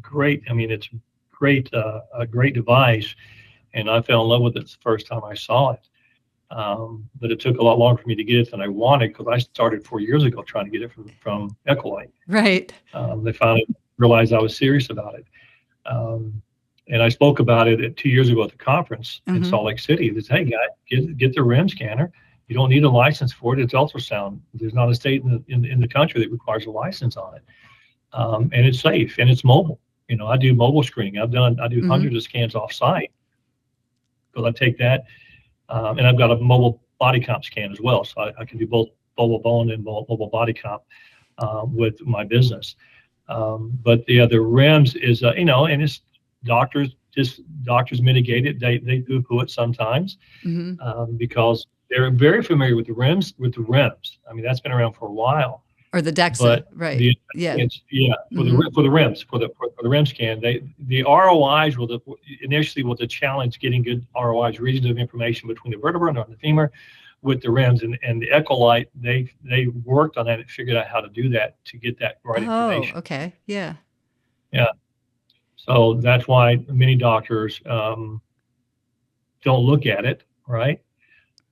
great device, and I fell in love with it the first time I saw it. But it took a lot longer for me to get it than I wanted because I started 4 years ago trying to get it from Ecolite. Right. They finally realized I was serious about it. And I spoke about it 2 years ago at the conference in Salt Lake City. They said, hey, guys, get the REM scanner. You don't need a license for it. It's ultrasound. There's not a state in the country that requires a license on it. And it's safe and it's mobile. I do mobile screening. I do hundreds of scans off site because I take that. And I've got a mobile body comp scan as well. So I can do both mobile bone and mobile body comp with my business. But the REMS is, and it's doctors mitigate it. They poo-poo it sometimes because they're very familiar with the REMS. I mean, that's been around for a while. Or the DEXA, but right? For the REMS, for the REM scan, the ROIs initially was a challenge getting good ROIs, regions of information between the vertebra and the femur with the REMS and the Ecolite. They worked on that and figured out how to do that to get that right information. Oh, okay, yeah. So that's why many doctors don't look at it, right?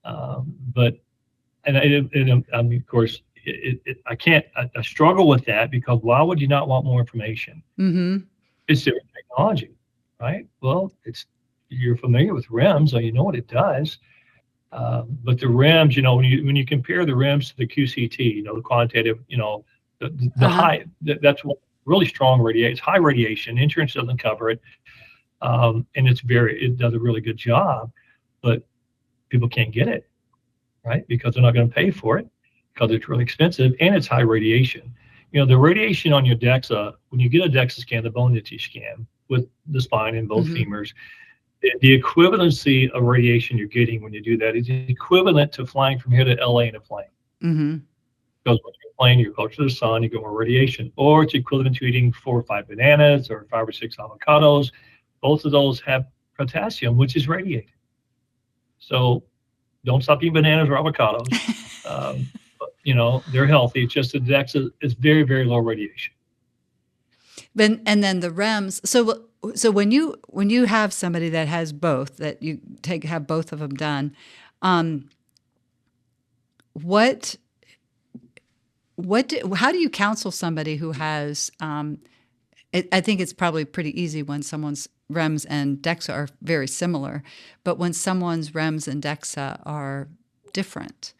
But I mean, of course. I struggle with that because why would you not want more information? It's different technology, right? Well, you're familiar with REMS, so you know what it does. But the REMS, when you compare the REMS to the QCT, the quantitative, the high, that's what really strong radiation. It's high radiation. Insurance doesn't cover it, and it does a really good job, but people can't get it, right? Because they're not going to pay for it. Because it's really expensive and it's high radiation. The radiation on your DEXA, when you get a DEXA scan, the bone density scan with the spine and both femurs, the equivalency of radiation you're getting when you do that is equivalent to flying from here to LA in a plane. Because when you're flying, you're closer to the sun, you get more radiation. Or it's equivalent to eating 4 or 5 bananas or 5 or 6 avocados. Both of those have potassium, which is radiated. So don't stop eating bananas or avocados. They're healthy. It's just the DEXA is very, very low radiation. And then the REMS. So when you have somebody that has both, that you have both of them done, how do you counsel somebody who has? I think it's probably pretty easy when someone's REMS and DEXA are very similar, but when someone's REMS and DEXA are different.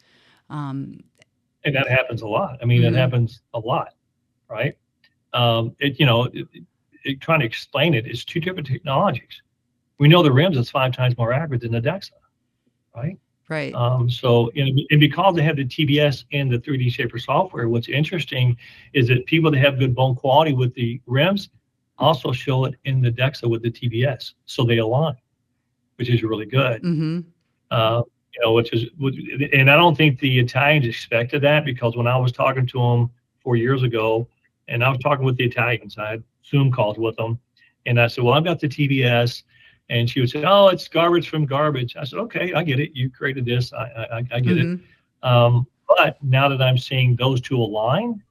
And that happens a lot. I mean, it happens a lot, right? Trying to explain it is 2 different technologies. We know the REMS is 5 times more accurate than the DEXA, right? Right. So, and because they have the TBS and the 3D Shaper software, what's interesting is that people that have good bone quality with the REMS also show it in the DEXA with the TBS. So they align, which is really good. And I don't think the Italians expected that because when I was talking to them 4 years ago, and I was talking with the Italians, I had Zoom calls with them, and I said, well, I've got the TBS, and she would say, oh, it's garbage from garbage. I said, okay, I get it. You created this. I get it. But now that I'm seeing those 2 align,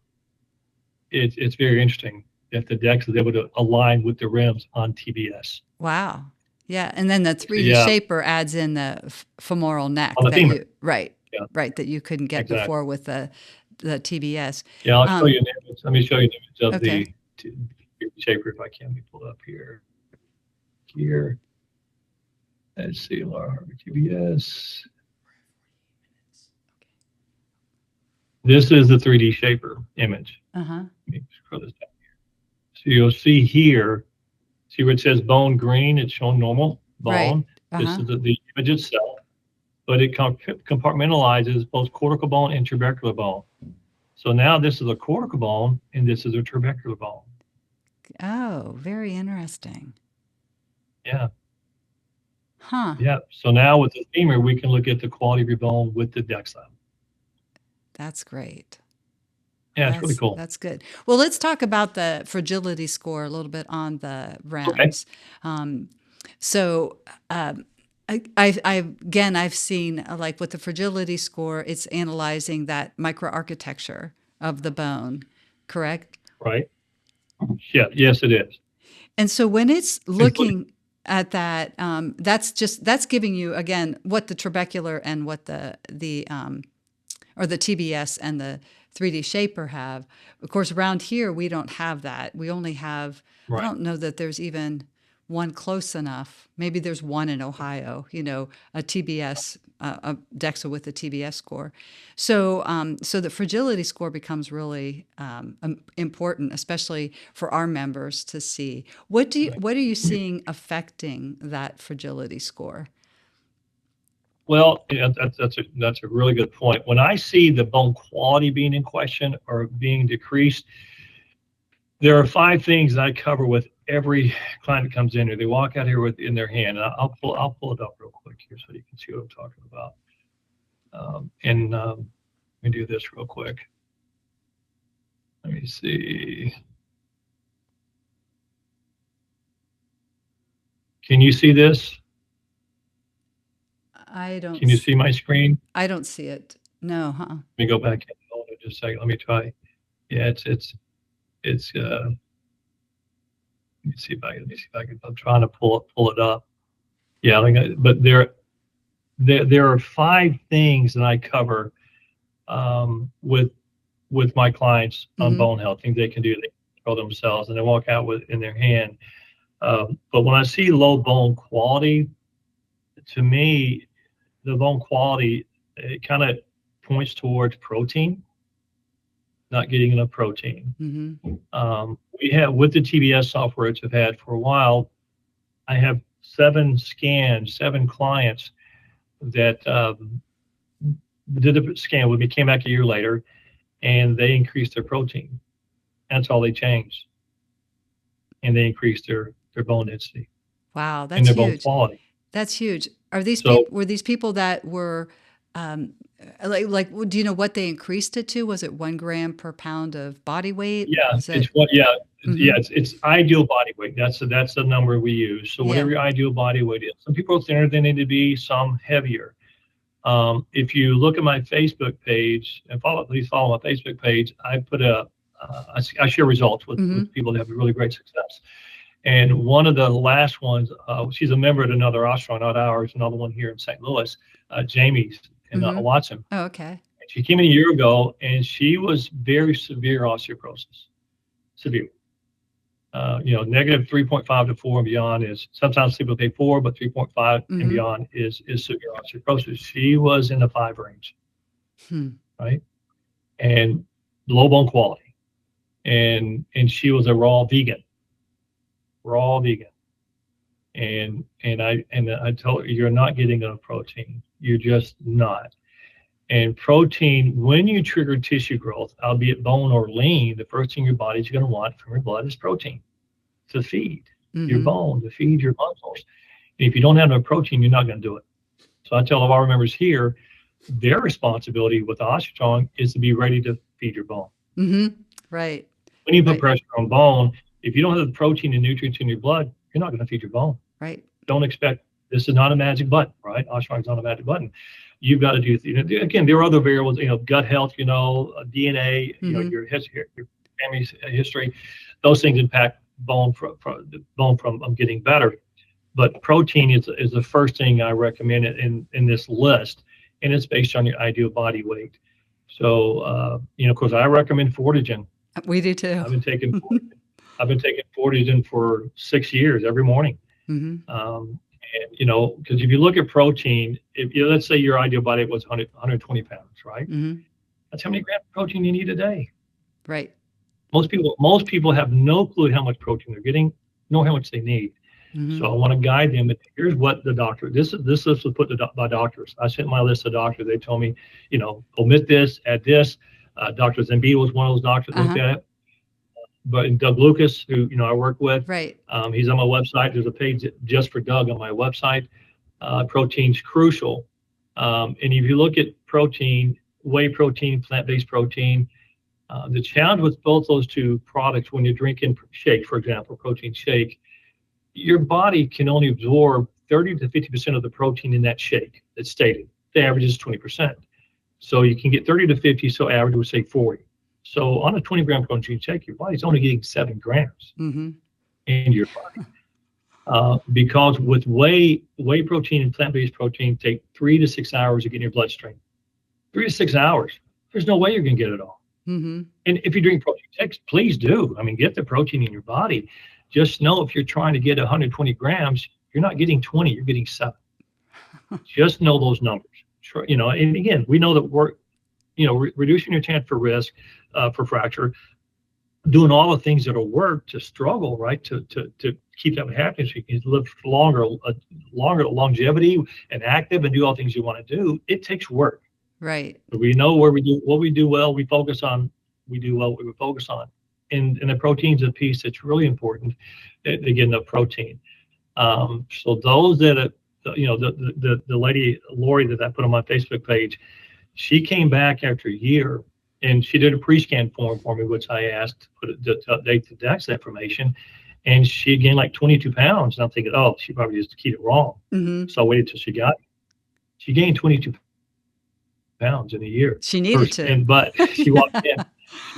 it's very interesting that the DEX is able to align with the REMS on TBS. Wow. Yeah, and then the 3D Shaper adds in the femoral neck on the femur. Right, that you couldn't get before with the TBS. Yeah, I'll show you an image. Let me show you an image of the 3D Shaper if I can. Let me pull it up here. Let's see, Laura Harper TBS. This is the 3D Shaper image. Let me scroll this down here. So you'll see here. See where it says bone green? It's showing normal bone. Right. This is the image itself, but it compartmentalizes both cortical bone and trabecular bone. So now this is a cortical bone and this is a trabecular bone. Oh, very interesting. Yeah. Huh. Yeah. So now with the femur, we can look at the quality of your bone with the DEXA. That's great. Yeah, it's really cool. That's good. Well, let's talk about the fragility score a little bit on the REMS. Okay. I've seen like with the fragility score, it's analyzing that microarchitecture of the bone, correct? Right. Yeah. Yes, it is. And so when it's looking, at that. That's giving you again what the trabecular and what the or the TBS and the 3D shaper have. Of course, around here we don't have that. We only have. I Right. don't know that there's even one close enough. Maybe there's one in Ohio. A TBS, a DEXA with a TBS score. So the fragility score becomes really important, especially for our members to see. What are you seeing affecting that fragility score? Well, yeah, that's a really good point. When I see the bone quality being in question or being decreased, there are 5 things that I cover with every client that comes in here. They walk out here with in their hand. And I'll pull it up real quick here so you can see what I'm talking about. Let me do this real quick. Let me see. Can you see this? Can you see my screen? I don't see it. No, Let me go back in. Hold on just a second. Let me try. Yeah, it's let me see if I can. I'm trying to pull it up. Yeah, but there are 5 things that I cover with my clients on bone health, things they can do. They control themselves and they walk out with in their hand. But when I see low bone quality, to me, the bone quality, it kind of points towards protein, not getting enough protein. We have, with the TBS software, which I've had for a while, I have 7 clients that did a scan with me, came back a year later, and they increased their protein. That's all they changed. And they increased their bone density. Wow, that's and their huge. bone quality. That's huge. Are these So- were these people that were like do you know what they increased it to? Was it 1 gram per pound of body weight? Yeah, Was it's it? what. Yeah, yeah. It's ideal body weight. That's the number we use. So whatever Yeah. your ideal body weight is. Some people are thinner than they need to be. Some heavier. If you look at my Facebook page and please follow my Facebook page. I put I share results with people that have really great success. And one of the last ones, she's a member at another OsteoStrong, not ours, another one here in St. Louis, Jamie's in Watson. Oh, okay. She came in a year ago, and she was very severe osteoporosis, severe. Negative 3.5 to 4 and beyond is, sometimes people say 4, but 3.5 and beyond is severe osteoporosis. She was in the 5 range, right? And low bone quality. And she was a raw vegan. And I told her, you're not getting enough protein. You're just not. And protein, when you trigger tissue growth, albeit bone or lean, the first thing your body's going to want from your blood is protein to feed your bone, to feed your muscles. And if you don't have enough protein, you're not going to do it. So I tell all our members here, their responsibility with OsteoStrong is to be ready to feed your bone. Right. When you put pressure on bone, if you don't have the protein and nutrients in your blood, you're not going to feed your bone. Right. Don't expect, this is not a magic button, right? OsteoStrong is not a magic button. You've got to do, again, there are other variables, gut health, DNA, your history, your family history. Those things impact bone from getting better. But protein is the first thing I recommend in this list, and it's based on your ideal body weight. So, of course, I recommend Fortagen. We do too. I've been taking Fortagen for 6 years every morning. Because if you look at protein, let's say your ideal body was 120 pounds, right? That's how many grams of protein you need a day. Right. Most people have no clue how much protein they're getting, nor how much they need. So I want to guide them. Here's what the doctor. This list was put by doctors. I sent my list to doctors. They told me, omit this, add this. Dr. Zambito was one of those doctors that looked at it. But Doug Lucas, who I work with, right? He's on my website. There's a page just for Doug on my website. Protein's crucial, and if you look at protein, whey protein, plant-based protein, the challenge with both those two products, when you're drinking shake, for example, protein shake, your body can only absorb 30 to 50% of the protein in that shake. That's stated. The average is 20%. So you can get 30 to 50. So average would say 40. So on a 20-gram protein shake, your body's only getting 7 grams in your body. because with whey protein and plant-based protein take 3 to 6 hours to get in your bloodstream. 3 to 6 hours. There's no way you're going to get it all. Mm-hmm. And if you're doing protein shakes, please do. I mean, get the protein in your body. Just know if you're trying to get 120 grams, you're not getting 20, you're getting 7. Just know those numbers. You know, and again, we know that we're, you know, reducing your chance for risk, for fracture, doing all the things that'll work to struggle, right, to keep that happening so you can live longer longevity and active and do all things you want to do. It takes work. Right. We know what we do well, we focus on, we do well what we focus on. And the protein's a piece that's really important. Again, the protein. So those that, you know, the lady, Lori, that I put on my Facebook page, she came back after a year and she did a pre-scan form for me, which I asked to update the DEXA information. And she gained like 22 pounds. And I'm thinking, oh, she probably just keyed it wrong. Mm-hmm. So I waited till she got it. She gained 22 pounds in a year. She needed to. But she walked in.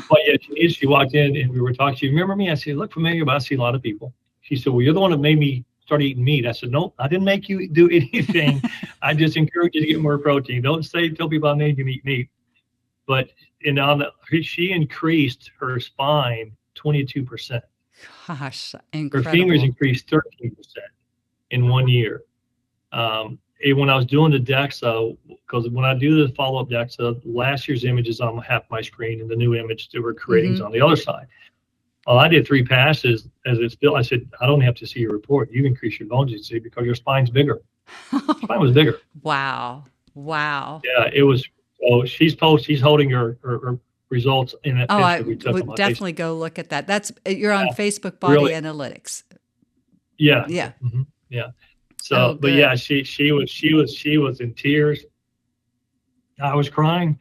But yeah, she walked in and we were talking. She remember me? I said, look familiar, but I see a lot of people. She said, well, you're the one that made me start eating meat. I said, no, I didn't make you do anything. I just encourage you to get more protein. Don't tell people I made you eat meat. But she increased her spine 22%. Gosh, incredible. Her femurs increased 13% in 1 year. When I was doing the DEXA, because when I do the follow-up DEXA, last year's image is on half my screen and the new image that we're creating is on the other side. Well, I did 3 passes as it's built. I said, I don't have to see your report. You increase your bone density because your spine's bigger. Spine was bigger. Wow. Yeah, it was. So she's holding her results in that picture we took. I would definitely go look at that. You're on Facebook Body Analytics. Yeah. Yeah. Mm-hmm. Yeah. So, but yeah, she was in tears. I was crying.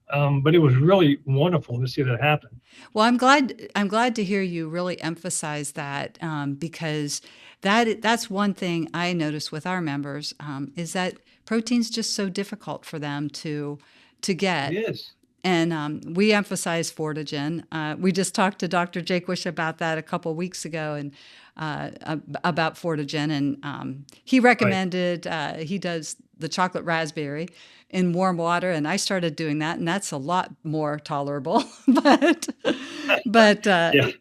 But it was really wonderful to see that happen. Well, I'm glad to hear you really emphasize that, because that's one thing I notice with our members, is that protein's just so difficult for them to get. It is. And we emphasize Fortagen. We just talked to Dr. Jaquish about that a couple weeks ago, and about Fortagen, and he recommended, he does the chocolate raspberry in warm water, and I started doing that, and that's a lot more tolerable. but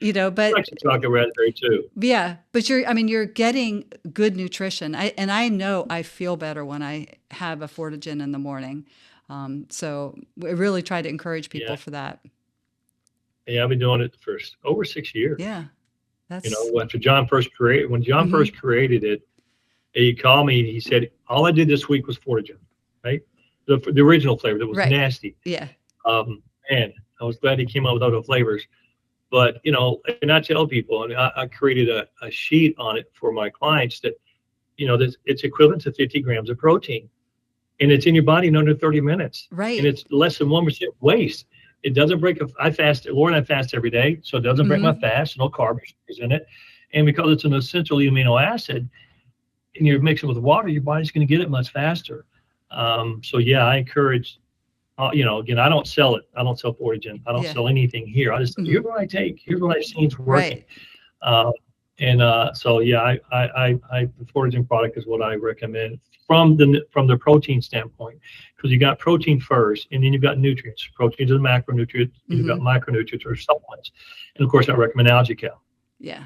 you know, but I like chocolate raspberry too. Yeah, but you're getting good nutrition. I know I feel better when I have a Fortagen in the morning. So we really try to encourage people for that. Yeah, I've been doing it for over 6 years. Yeah. That's... You know, when John first created it, he called me and he said, all I did this week was Fortagen, right? The original flavor that was nasty. Yeah. Man, I was glad he came up with other flavors. But, you know, and I tell people, and I created a sheet on it for my clients that, you know, that it's equivalent to 50 grams of protein. And it's in your body in under 30 minutes. Right. And it's less than 1% waste. It doesn't break. I fast. Laura and I fast every day, so it doesn't break my fast. No carbs in it, and because it's an essential amino acid, and you're mixing it with water, your body's going to get it much faster. So yeah, I encourage. You know, again, I don't sell it. I don't sell Fortagen. I don't sell anything here. I just here's what I take. Here's what I've seen working. Right. So yeah, the Fortagen product is what I recommend from the protein standpoint, because you got protein first, and then you've got nutrients. Proteins are the macronutrients, and you've got micronutrients or supplements, and of course I recommend algae cal. Yeah.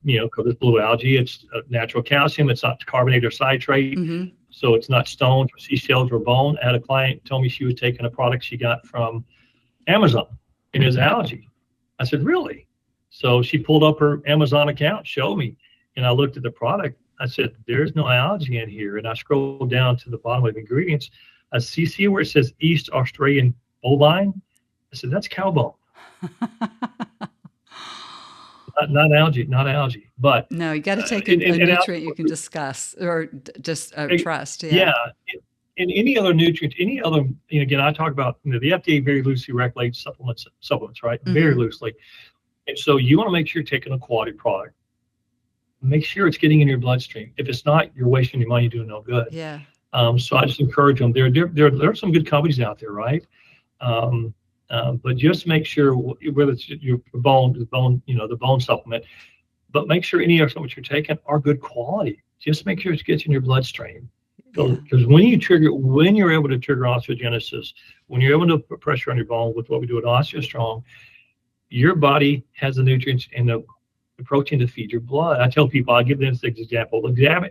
You know, because it's blue algae, it's natural calcium, it's not carbonated or citrate, so it's not stones or seashells or bone. I had a client tell me she was taking a product she got from Amazon, and it's algae. I said, really? So she pulled up her Amazon account, showed me, and I looked at the product. I said, there's no algae in here. And I scrolled down to the bottom of the ingredients. I see where it says East Australian bovine. I said, that's cow bone. not algae. But no, you got to take a nutrient you can discuss or just trust. Yeah. And any other nutrients, again, I talk about, you know, the FDA very loosely regulates supplements, right? Very loosely. And so you want to make sure you're taking a quality product. Make sure it's getting in your bloodstream. If it's not, you're wasting your money doing no good. Yeah. So I just encourage them. There are some good companies out there, right? But just make sure, whether it's your bone, you know, the bone supplement, but make sure any of what you're taking are good quality. Just make sure it gets in your bloodstream. Yeah. Because when you're able to trigger osteogenesis, when you're able to put pressure on your bone with what we do at OsteoStrong, your body has the nutrients and the protein to feed your blood. I tell people, I'll give them this example.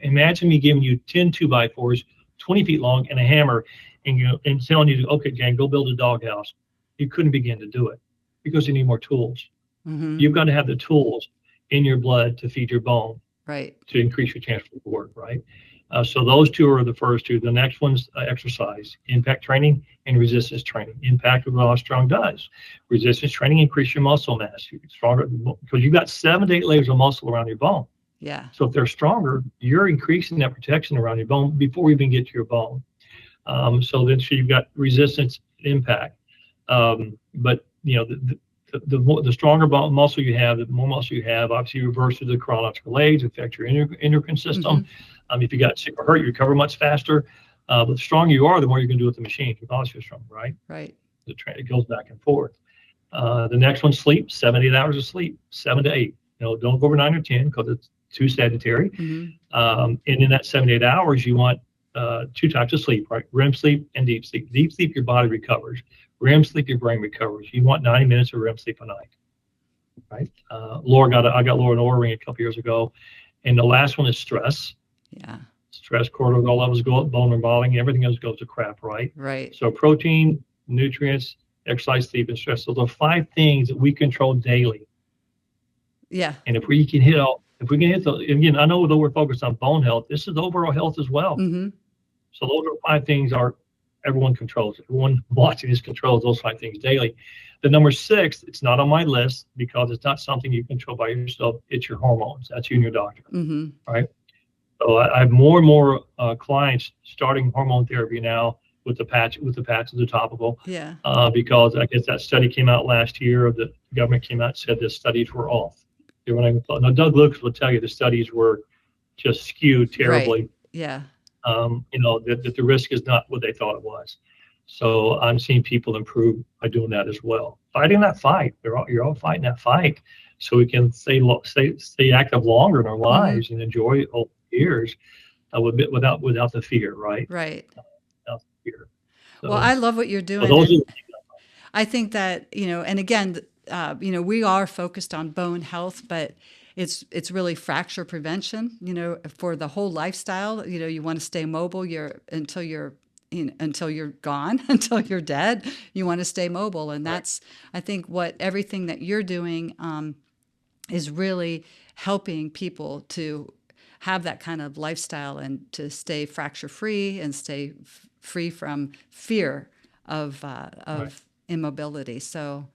Imagine me giving you 10 2x4s, 20 feet long, and a hammer, and telling you, okay, Jan, go build a doghouse. You couldn't begin to do it because you need more tools. Mm-hmm. You've got to have the tools in your blood to feed your bone, right, to increase your chance for work, right? So those two are the first two. The next one's exercise, impact training and resistance training. Impact of what OsteoStrong does. Resistance training increase your muscle mass. You get stronger because you've got 7 to 8 layers of muscle around your bone. Yeah. So if they're stronger, you're increasing that protection around your bone before we even get to your bone. So you've got resistance impact. But the stronger muscle you have, the more muscle you have, obviously reverses the chronological age, affect your endocrine system. Mm-hmm. If you got sick or hurt, you recover much faster. But the stronger you are, the more you can do with the machine with OsteoStrong, right? Right. It goes back and forth. The next one, sleep, 7 to 8 hours of sleep, 7 to 8. Don't go over 9 or 10 because it's too sedentary. Mm-hmm. And in that 7 to 8 hours, you want 2 types of sleep, right? REM sleep and deep sleep. Deep sleep, your body recovers. REM sleep, your brain recovers. You want 90 minutes of REM sleep a night, right? I got Laura an Oura ring a couple years ago. And the last one is stress. Yeah. Stress, cortisol levels go up, bone remodeling, everything else goes to crap, right? Right. So protein, nutrients, exercise, sleep, and stress. Those are 5 things that we control daily. Yeah. And if we can hit again, I know though we're focused on bone health, this is overall health as well. Mm-hmm. So those are 5 things everyone controls. Everyone watching this controls those 5 things daily. The number 6, it's not on my list because it's not something you control by yourself. It's your hormones. That's you and your doctor, mm-hmm. right? So I have more and more clients starting hormone therapy now with the patch, of the topical. Yeah. Because I guess that study came out last year. The government came out and said the studies were off. They weren't even thought. Now Doug Lucas will tell you the studies were just skewed terribly. Right. Yeah. That the risk is not what they thought it was. So I'm seeing people improve by doing that as well. Fighting that fight. You're all fighting that fight, so we can stay active longer in our lives and enjoy old years without the fear, right? Right. Without the fear. So, well, I love what you're doing. I think that, and again, we are focused on bone health, but it's really fracture prevention, for the whole lifestyle. You want to stay mobile until you're gone, until you're dead. You want to stay mobile. And that's, I think, what everything that you're doing is really helping people to have that kind of lifestyle and to stay fracture free and stay free from fear of immobility. So,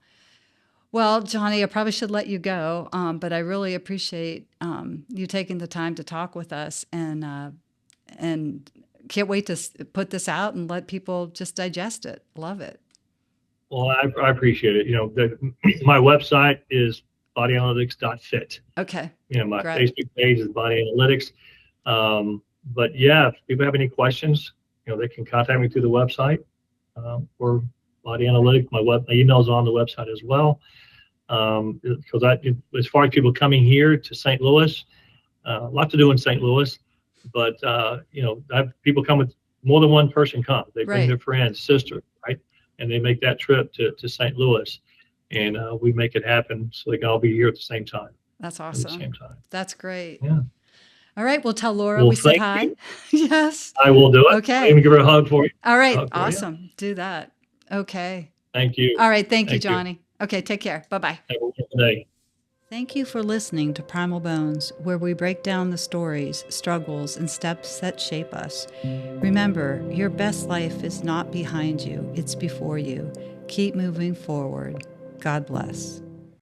well, Johnny, I probably should let you go, but I really appreciate you taking the time to talk with us, and can't wait to put this out and let people just digest it. Love it. Well, I appreciate it. My website is bodyanalytics.fit. Okay. My Great. Facebook page is Body Analytics. But yeah, if people have any questions, they can contact me through the website or Body Analytics. My email is on the website as well. Because as far as people coming here to St. Louis, a lot to do in St. Louis, but I have people come with more than one person come. They bring their friends, sister, right? And they make that trip to St. Louis. And we make it happen so they can all be here at the same time. That's awesome. At the same time. That's great. Yeah. All right. Well, tell Laura we said hi. Yes. I will do it. Okay. I'm going to give her a hug for you. All right. Awesome. Do that. Okay. Thank you. All right. Thank you, Johnny. Okay. Take care. Bye-bye. Have a wonderful day. Thank you for listening to Primal Bones, where we break down the stories, struggles, and steps that shape us. Remember, your best life is not behind you, it's before you. Keep moving forward. God bless.